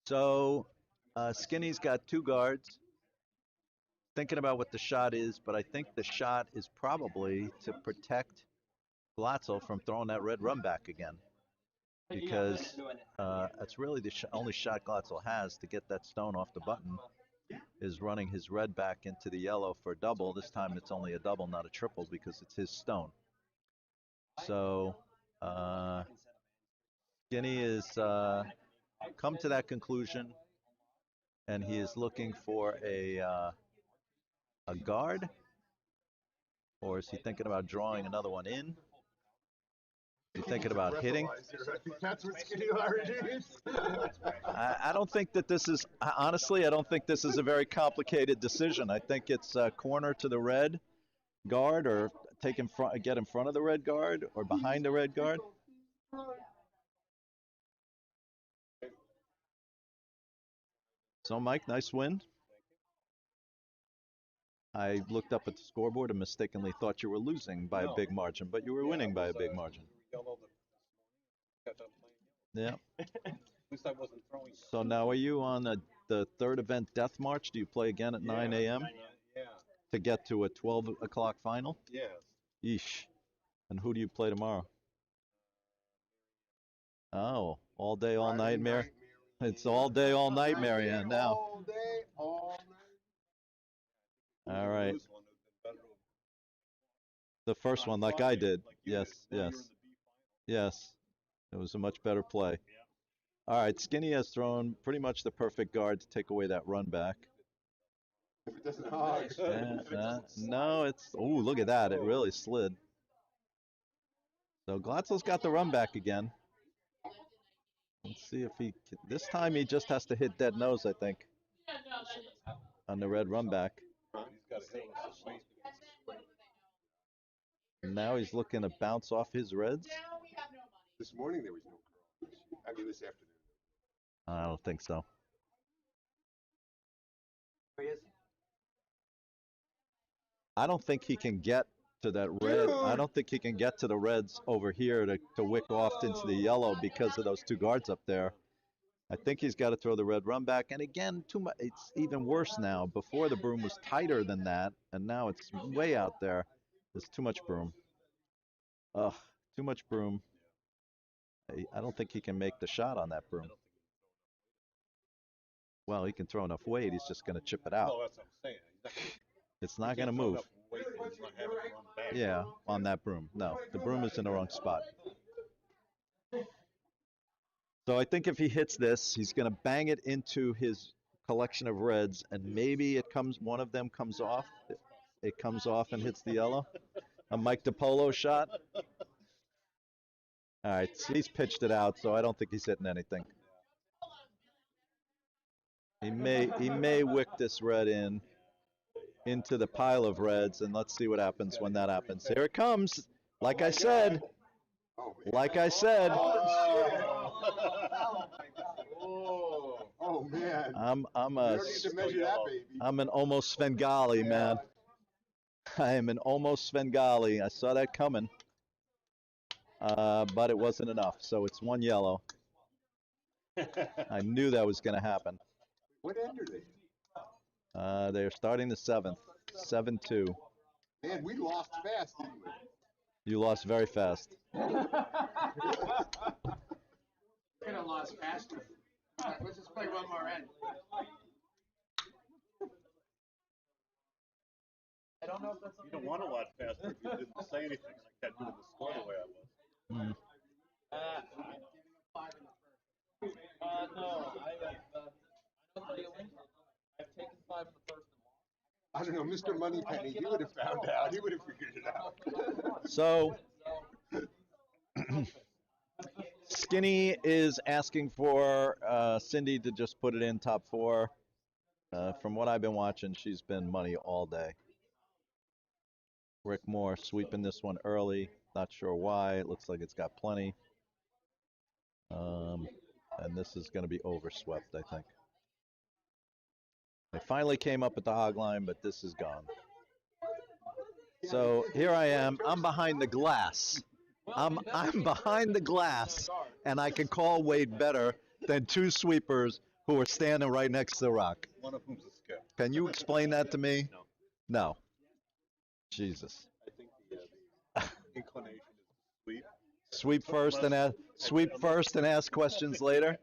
[SPEAKER 1] So Skinny's got two guards. Thinking about what the shot is, but I think the shot is probably to protect Glatzel from throwing that red run back again, because that's really the only shot Glatzel has to get that stone off the button, is running his red back into the yellow for a double. This time it's only a double, not a triple, because it's his stone. So Skinny is come to that conclusion, and he is looking for a guard, or is he thinking about drawing another one in? Is he thinking about hitting?
[SPEAKER 2] That's what Skinny Larry is.
[SPEAKER 1] I don't think that this is, honestly, I don't think this is a very complicated decision. I think it's corner to the red guard, or get in front of the red guard, or behind the red guard. So, Mike, nice win. I looked up at the scoreboard and mistakenly thought you were losing by a big margin, but you were winning by a big margin. Yeah.
[SPEAKER 4] At least I wasn't throwing.
[SPEAKER 1] So now are you on the third event Death March? Do you play again at 9 a.m.?
[SPEAKER 4] Yeah.
[SPEAKER 1] To get to a 12 o'clock final?
[SPEAKER 4] Yes.
[SPEAKER 1] Yeesh. And who do you play tomorrow? Oh, all day, all night, Mary. It's all day, all night, Marianne, now.
[SPEAKER 2] All day, all night.
[SPEAKER 1] All right. The first one, like I did. Yes, yes. Yes. It was a much better play. All right, Skinny has thrown pretty much the perfect guard to take away that run back.
[SPEAKER 2] If it doesn't
[SPEAKER 1] No, it's, oh, look at that. It really slid. So Glatzel's got the run back again. Let's see if he can. This time he just has to hit dead nose, I think, on the red run back. And now he's looking to bounce off his reds.
[SPEAKER 2] This morning there was no curl. I mean, this afternoon.
[SPEAKER 1] I don't think so. I don't think he can get to that red. I don't think he can get to the reds over here to wick off into the yellow because of those two guards up there. I think he's got to throw the red run back. And again, too much. It's even worse now. Before the broom was tighter than that, and now it's way out there. There's too much broom. Ugh, too much broom. I don't think he can make the shot on that broom. Well, he can throw enough weight. He's just going to chip it out.
[SPEAKER 4] Oh, that's what I'm saying.
[SPEAKER 1] It's not going to move. Yeah, on that broom. No, the broom is in the wrong spot. So I think if he hits this, he's going to bang it into his collection of reds, and maybe one of them comes off. It comes off and hits the yellow. A Mike DiPolo shot. All right, so he's pitched it out, so I don't think he's hitting anything. He may wick this red into the pile of reds, and let's see what happens when that happens. Here it comes. Like I said. Like I said.
[SPEAKER 5] Oh man.
[SPEAKER 1] I'm
[SPEAKER 5] You don't need to measure that, baby.
[SPEAKER 1] I'm an almost Svengali, man. I am an almost Svengali. I saw that coming. But it wasn't enough. So it's one yellow. I knew that was going to happen.
[SPEAKER 5] What end are they?
[SPEAKER 1] They're starting the 7th. 7-2.
[SPEAKER 5] Man, we lost fast, didn't we?
[SPEAKER 1] You lost very fast.
[SPEAKER 2] Could have lost faster. Let's just play one more end. I don't know if that's
[SPEAKER 4] You don't want a lot faster if you didn't say anything like that doing the score the way I was.
[SPEAKER 1] Mm.
[SPEAKER 2] No, I'm dealing. I've taken 5 in the first
[SPEAKER 5] I don't know, Mr. Moneypenny, he would have found out. He would have figured it out.
[SPEAKER 1] So Skinny is asking for Cindy to just put it in top 4. From what I've been watching, she's been money all day. Rick Moore sweeping this one early. Not sure why. It looks like it's got plenty. And this is going to be overswept, I think. They finally came up at the hog line, but this is gone. So here I am. I'm behind the glass. I'm behind the glass, and I can call Wade better than 2 sweepers who are standing right next to the rock.
[SPEAKER 4] One of whom's a skip.
[SPEAKER 1] Can you explain that to me?
[SPEAKER 4] No.
[SPEAKER 1] No. Jesus.
[SPEAKER 4] I think the inclination is to sweep.
[SPEAKER 1] Sweep first and ask questions later.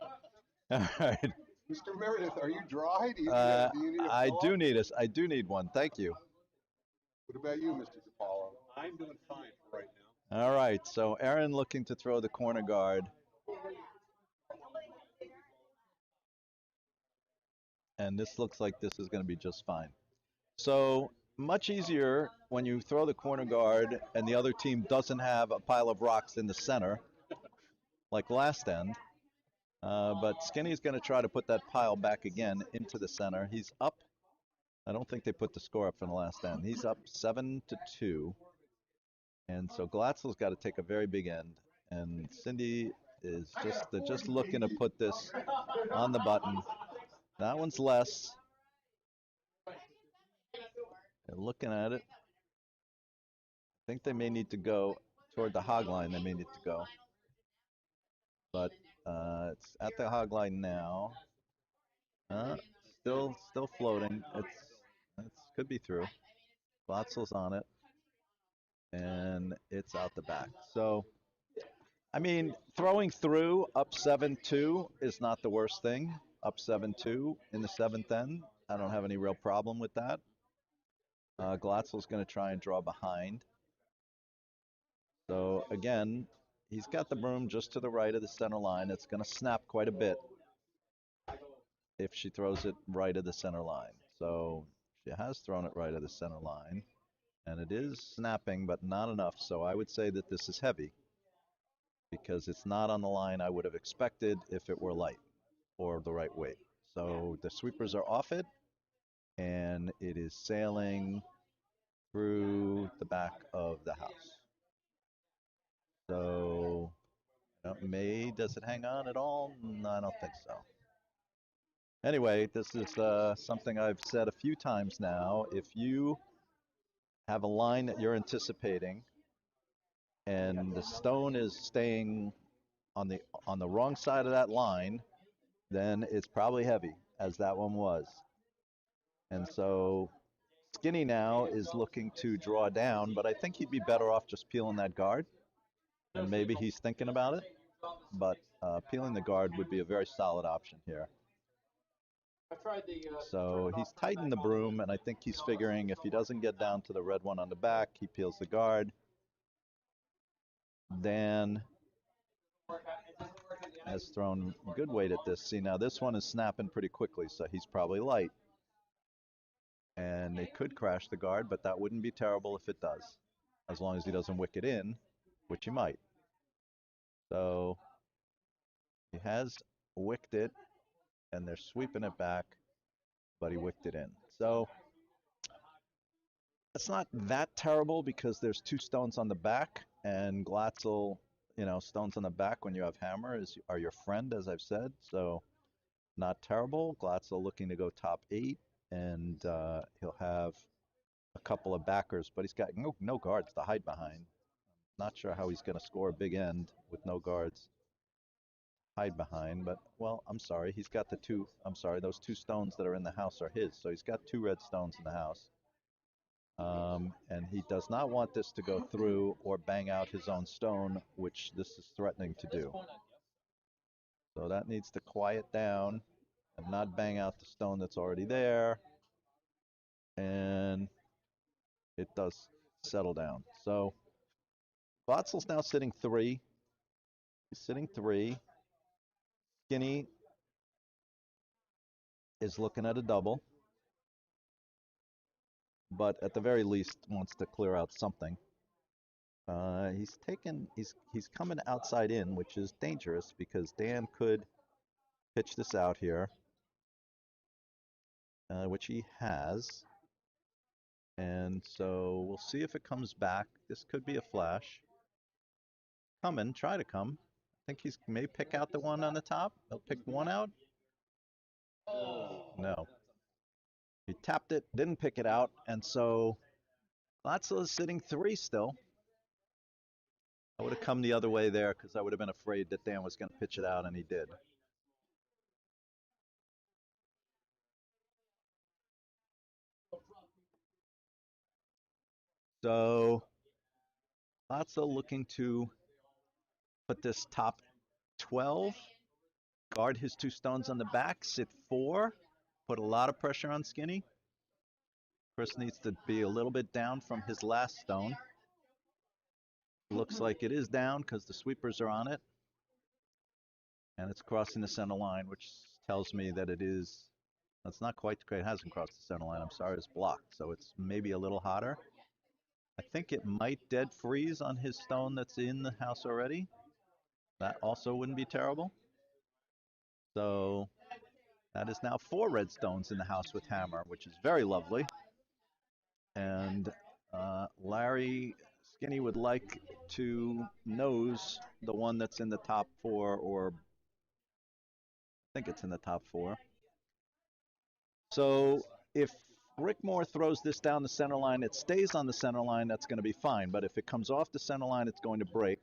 [SPEAKER 1] All right.
[SPEAKER 5] Mr. Meredith, are you dry? Do you need a
[SPEAKER 1] I
[SPEAKER 5] fill-up?
[SPEAKER 1] I do need one. Thank you.
[SPEAKER 5] What about you, Mr. DiPaolo?
[SPEAKER 4] I'm doing fine for right now.
[SPEAKER 1] All right. So Aaron looking to throw the corner guard. And this looks like this is going to be just fine. So much easier when you throw the corner guard and the other team doesn't have a pile of rocks in the center, like last end. But Skinny's going to try to put that pile back again into the center. He's up. I don't think they put the score up from the last end. He's up 7-2. And so Glatzel's got to take a very big end. And Cindy is just looking to put this on the button. That one's less. They're looking at it. I think they may need to go toward the hog line. They may need to go. But it's at the hog line now. Still floating. It's could be through. Glatzel's on it. And it's out the back. So, I mean, throwing through up 7-2 is not the worst thing. Up 7-2 in the 7th end. I don't have any real problem with that. Glatzel's going to try and draw behind. So, again, he's got the broom just to the right of the center line. It's going to snap quite a bit if she throws it right of the center line. So, she has thrown it right of the center line. And it is snapping, but not enough. So, I would say that this is heavy because it's not on the line I would have expected if it were light or the right weight. So, the sweepers are off it, and it is sailing through the back of the house. So, does it hang on at all? No, I don't think so. Anyway, this is something I've said a few times now. If you have a line that you're anticipating and the stone is staying on the wrong side of that line, then it's probably heavy, as that one was. And so Skinny now is looking to draw down, but I think he'd be better off just peeling that guard. And maybe he's thinking about it, but peeling the guard would be a very solid option here. So he's tightened the broom, and I think he's figuring if he doesn't get down to the red one on the back, he peels the guard. Dan has thrown good weight at this. See, now this one is snapping pretty quickly, so he's probably light. And they could crash the guard, but that wouldn't be terrible if it does, as long as he doesn't wick it in, which he might. So he has wicked it, and they're sweeping it back. but he wicked it in. So it's not that terrible because there's 2 stones on the back, and Glatzel, stones on the back when you have hammer are your friend, as I've said. So not terrible. Glatzel looking to go top 8, and he'll have a couple of backers, but he's got no guards to hide behind. Not sure how he's going to score a big end with no guards hide behind, but, well, I'm sorry. He's got those 2 stones that are in the house are his. So he's got 2 red stones in the house. And he does not want this to go through or bang out his own stone, which this is threatening to do. So that needs to quiet down and not bang out the stone that's already there. And it does settle down. So Glatzel's now sitting 3. He's sitting 3. Skinny is looking at a double, but at the very least wants to clear out something. He's coming outside in, which is dangerous because Dan could pitch this out here, which he has. And so we'll see if it comes back. This could be a flash. Try to come. I think he may pick out the one on the top. He'll pick one out. No. He tapped it, didn't pick it out, and so Glatzel is sitting 3 still. I would have come the other way there because I would have been afraid that Dan was going to pitch it out, and he did. So Glatzel looking to put this top 12, guard his 2 stones on the back, sit 4, put a lot of pressure on Skinny. Chris needs to be a little bit down from his last stone. Looks like it is down because the sweepers are on it. And it's crossing the center line, which tells me that it's not quite, it hasn't crossed the center line. I'm sorry, it's blocked. So it's maybe a little hotter. I think it might dead freeze on his stone that's in the house already. That also wouldn't be terrible. So that is now 4 red stones in the house with hammer, which is very lovely. And Larry Skinny would like to nose the one that's in the top 4, or I think it's in the top 4. So if Rick Moore throws this down the center line, it stays on the center line, that's going to be fine. But if it comes off the center line, it's going to break.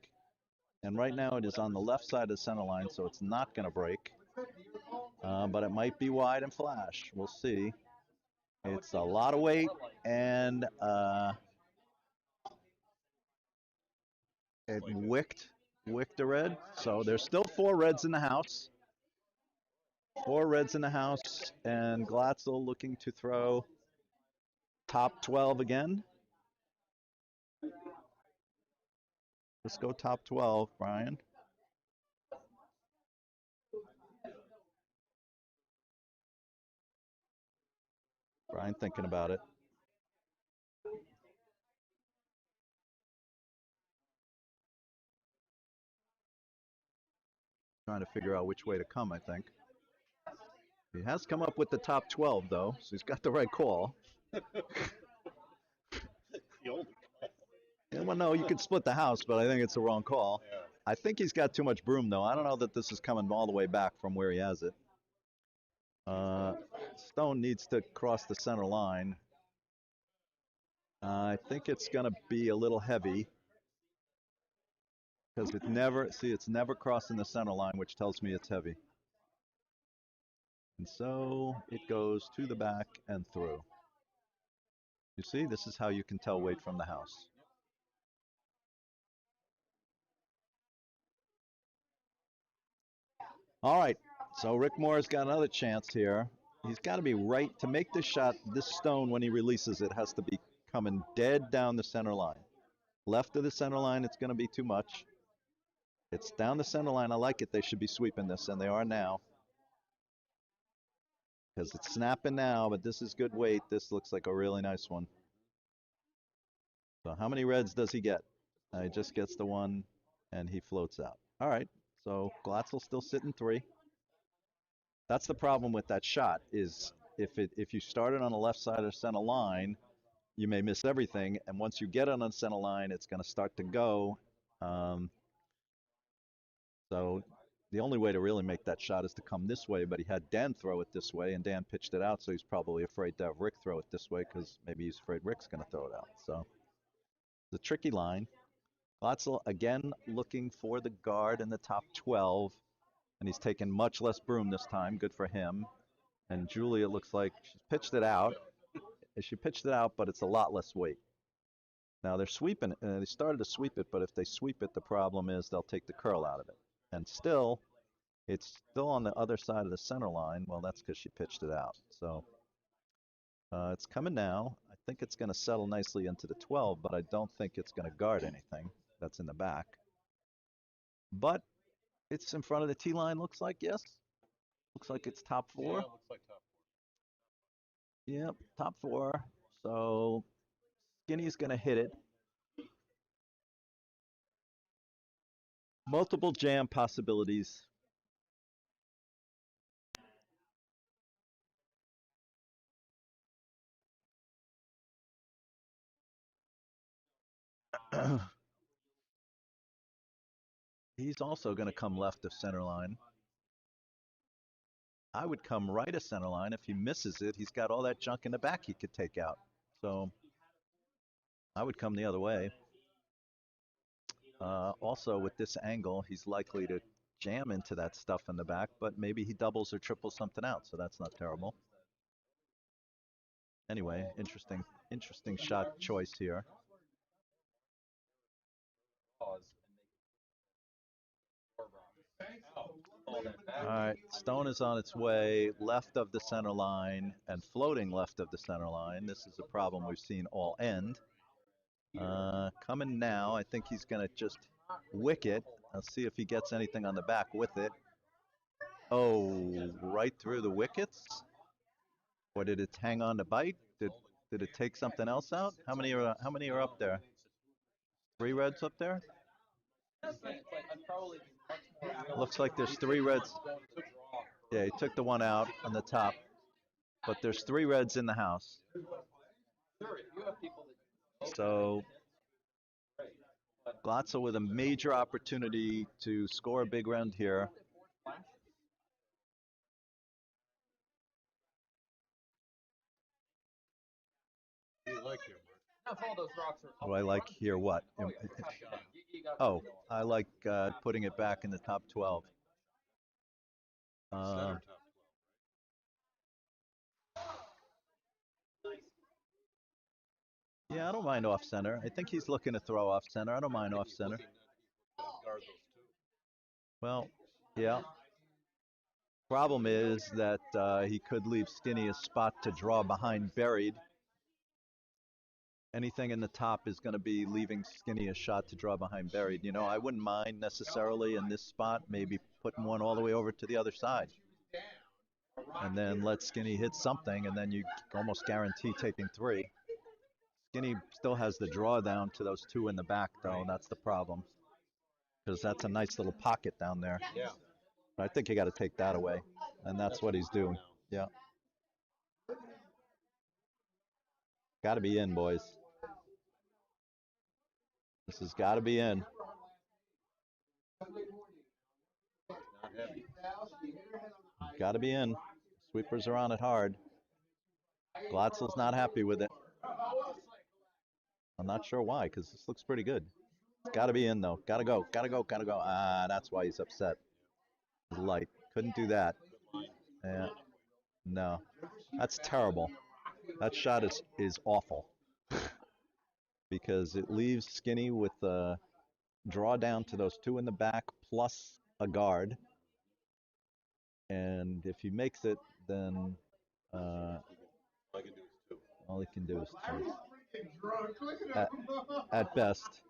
[SPEAKER 1] And right now it is on the left side of the center line, so it's not going to break. But it might be wide and flash. We'll see. It's a lot of weight, and it wicked a red. So there's still 4 reds in the house. 4 reds in the house, and Glatzel looking to throw top 12 again. Let's go top 12, Brian. Brian thinking about it. Trying to figure out which way to come, I think. He has come up with the top 12, though, so he's got the right call. Yeah, well, no, you could split the house, but I think it's the wrong call.
[SPEAKER 4] Yeah.
[SPEAKER 1] I think he's got too much broom, though. I don't know that this is coming all the way back from where he has it. Stone needs to cross the center line. I think it's going to be a little heavy because it's never crossing the center line, which tells me it's heavy. And so it goes to the back and through. You see, this is how you can tell weight from the house. All right, so Rick Moore's got another chance here. He's got to be right to make this shot. This stone, when he releases it, has to be coming dead down the center line. Left of the center line, it's going to be too much. It's down the center line. I like it. They should be sweeping this, and they are now. Because it's snapping now, but this is good weight. This looks like a really nice one. So how many reds does he get? He just gets the one, and he floats out. All right, so Glatzel's still sitting 3. That's the problem with that shot, is if you started on the left side of the center line, you may miss everything. And once you get on the center line, it's going to start to go. So the only way to really make that shot is to come this way, but he had Dan throw it this way, and Dan pitched it out, so he's probably afraid to have Rick throw it this way because maybe he's afraid Rick's going to throw it out. So the tricky line. Glatzel again looking for the guard in the top 12, and he's taken much less broom this time. Good for him. And Julia looks like she's pitched it out. She pitched it out, but it's a lot less weight. Now they're sweeping it. They started to sweep it, but if they sweep it, the problem is they'll take the curl out of it. And still, it's still on the other side of the center line. Well, that's because she pitched it out. So it's coming now. I think it's going to settle nicely into the 12, but I don't think it's going to guard anything that's in the back. But it's in front of the tee line, looks like, yes? Looks like it's top 4.
[SPEAKER 4] Yeah, it looks like top
[SPEAKER 1] Yep, top 4. So Skinny's going to hit it. Multiple jam possibilities. He's also going to come left of center line. I would come right of center line. If he misses it, he's got all that junk in the back he could take out. So I would come the other way. Also, with this angle, he's likely to jam into that stuff in the back, but maybe he doubles or triples something out, so that's not terrible. Anyway, interesting shot choice here. All right, Stone is on its way left of the center line and floating left of the center line. This is a problem we've seen all end. Coming now, I think he's going to just wick it. I'll see if he gets anything on the back with it. Oh, right through the wickets? Or did it hang on to bite? Did it take something else out? How many are up there? 3 reds up there? Looks like there's 3 reds. Yeah, he took the one out on the top. But there's 3 reds in the house. So Glatzel with a major opportunity to score a big round here.
[SPEAKER 5] What do you like here, Mark?
[SPEAKER 1] What do I like here? What? Oh, I like putting it back in the top 12.
[SPEAKER 5] Center top 12.
[SPEAKER 1] Yeah, I don't mind off center. I think he's looking to throw off center. I don't mind off center.
[SPEAKER 5] Guard those two.
[SPEAKER 1] Well, yeah. Problem is that he could leave Skinny a spot to draw behind buried. Anything in the top is going to be leaving Skinny a shot to draw behind buried. You know, I wouldn't mind necessarily in this spot maybe putting one all the way over to the other side. And then let Skinny hit something, and then you almost guarantee taking 3. Skinny still has the draw down to those 2 in the back, though, and that's the problem. Because that's a nice little pocket down there.
[SPEAKER 5] Yeah.
[SPEAKER 1] But I think you got to take that away, and that's what he's doing. Yeah. Got to be in, boys. This has got to be in.
[SPEAKER 5] Not heavy.
[SPEAKER 1] Got to be in. Sweepers are on it hard. Glatzel's not happy with it. I'm not sure why, because this looks pretty good. It's got to be in, though. Got to go. Got to go. Got to go. Ah, that's why he's upset. Light. Couldn't do that. Yeah. No. That's terrible. That shot is awful. Because it leaves Skinny with a draw down to those 2 in the back plus a guard. And if he makes it, then all he can do is 2. At best.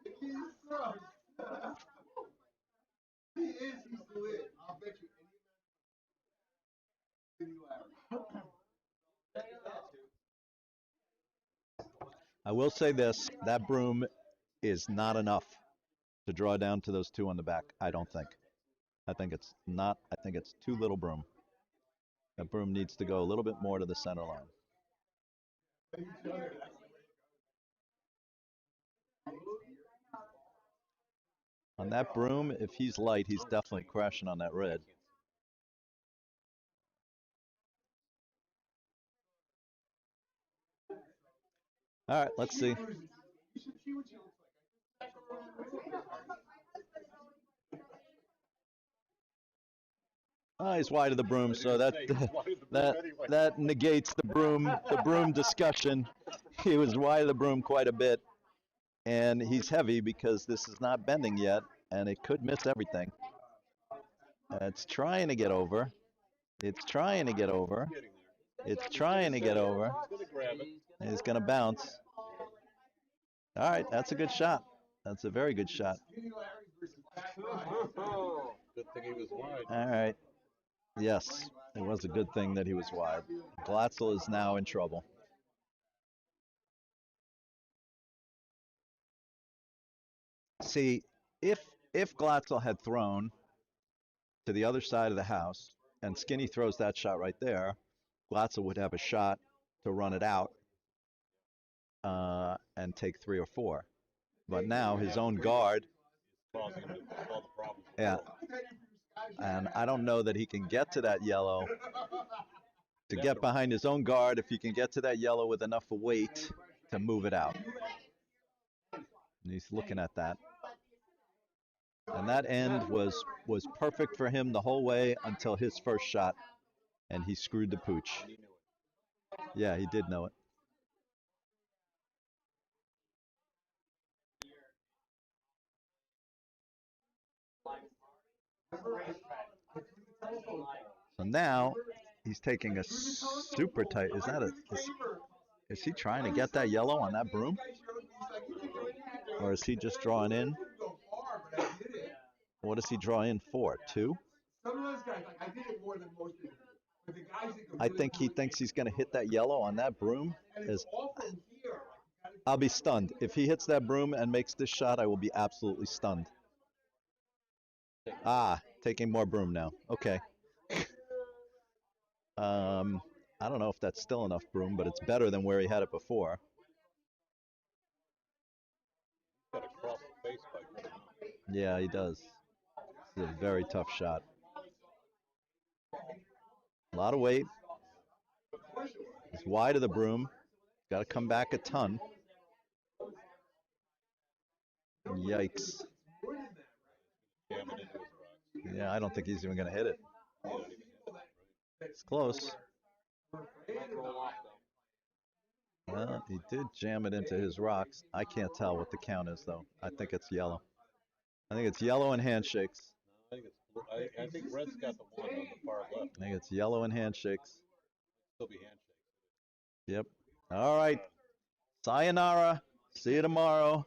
[SPEAKER 1] I will say this, that broom is not enough to draw down to those 2 on the back, I don't think. I think it's not, I think it's too little broom. That broom needs to go a little bit more to the center line. On that broom, if he's light, he's definitely crashing on that red. All right, let's see. Oh, he's wide of the broom, so that negates the broom discussion. He was wide of the broom quite a bit, and he's heavy because this is not bending yet, and it could miss everything. It's trying to get over. It's trying to get over. It's trying to get over. And he's going to bounce. All right, that's a good shot. That's a very good shot.
[SPEAKER 4] Good thing he was wide.
[SPEAKER 1] All right. Yes, it was a good thing that he was wide. Glatzel is now in trouble. See, if Glatzel had thrown to the other side of the house and Skinny throws that shot right there, Glatzel would have a shot to run it out and take 3 or 4. But now his own guard,
[SPEAKER 4] Causing him to solve the problem.
[SPEAKER 1] yeah, and I don't know that he can get to that yellow. To get behind his own guard, if he can get to that yellow with enough weight to move it out. And he's looking at that. And that end was perfect for him the whole way until his first shot, and he screwed the pooch. Yeah, he did know it. So now he's taking a super tight. Is he trying to get that yellow on that broom? Or is he just drawing in? What does he draw in for? 2? I think he thinks he's going to hit that yellow on that broom. I'll be stunned. If he hits that broom and makes this shot, I will be absolutely stunned. Ah, taking more broom now. Okay. I don't know if that's still enough broom, but it's better than where he had it before.
[SPEAKER 4] Got to cross the face by cutting off.
[SPEAKER 1] Yeah, he does. This is a very tough shot. A lot of weight. He's wide of the broom. Got to come back a ton. Yikes.
[SPEAKER 4] Jam it into his rocks.
[SPEAKER 1] Yeah, I don't think he's even going to hit it.
[SPEAKER 4] He don't even hit it, right?
[SPEAKER 1] It's close. Well, he did jam it into his rocks. I can't tell what the count is, though. I think it's yellow. I think it's yellow and handshakes.
[SPEAKER 4] I think Red's got the one on the far left.
[SPEAKER 1] I think it's yellow and handshakes.
[SPEAKER 4] Still be handshakes.
[SPEAKER 1] Yep. All right. Sayonara. See you tomorrow.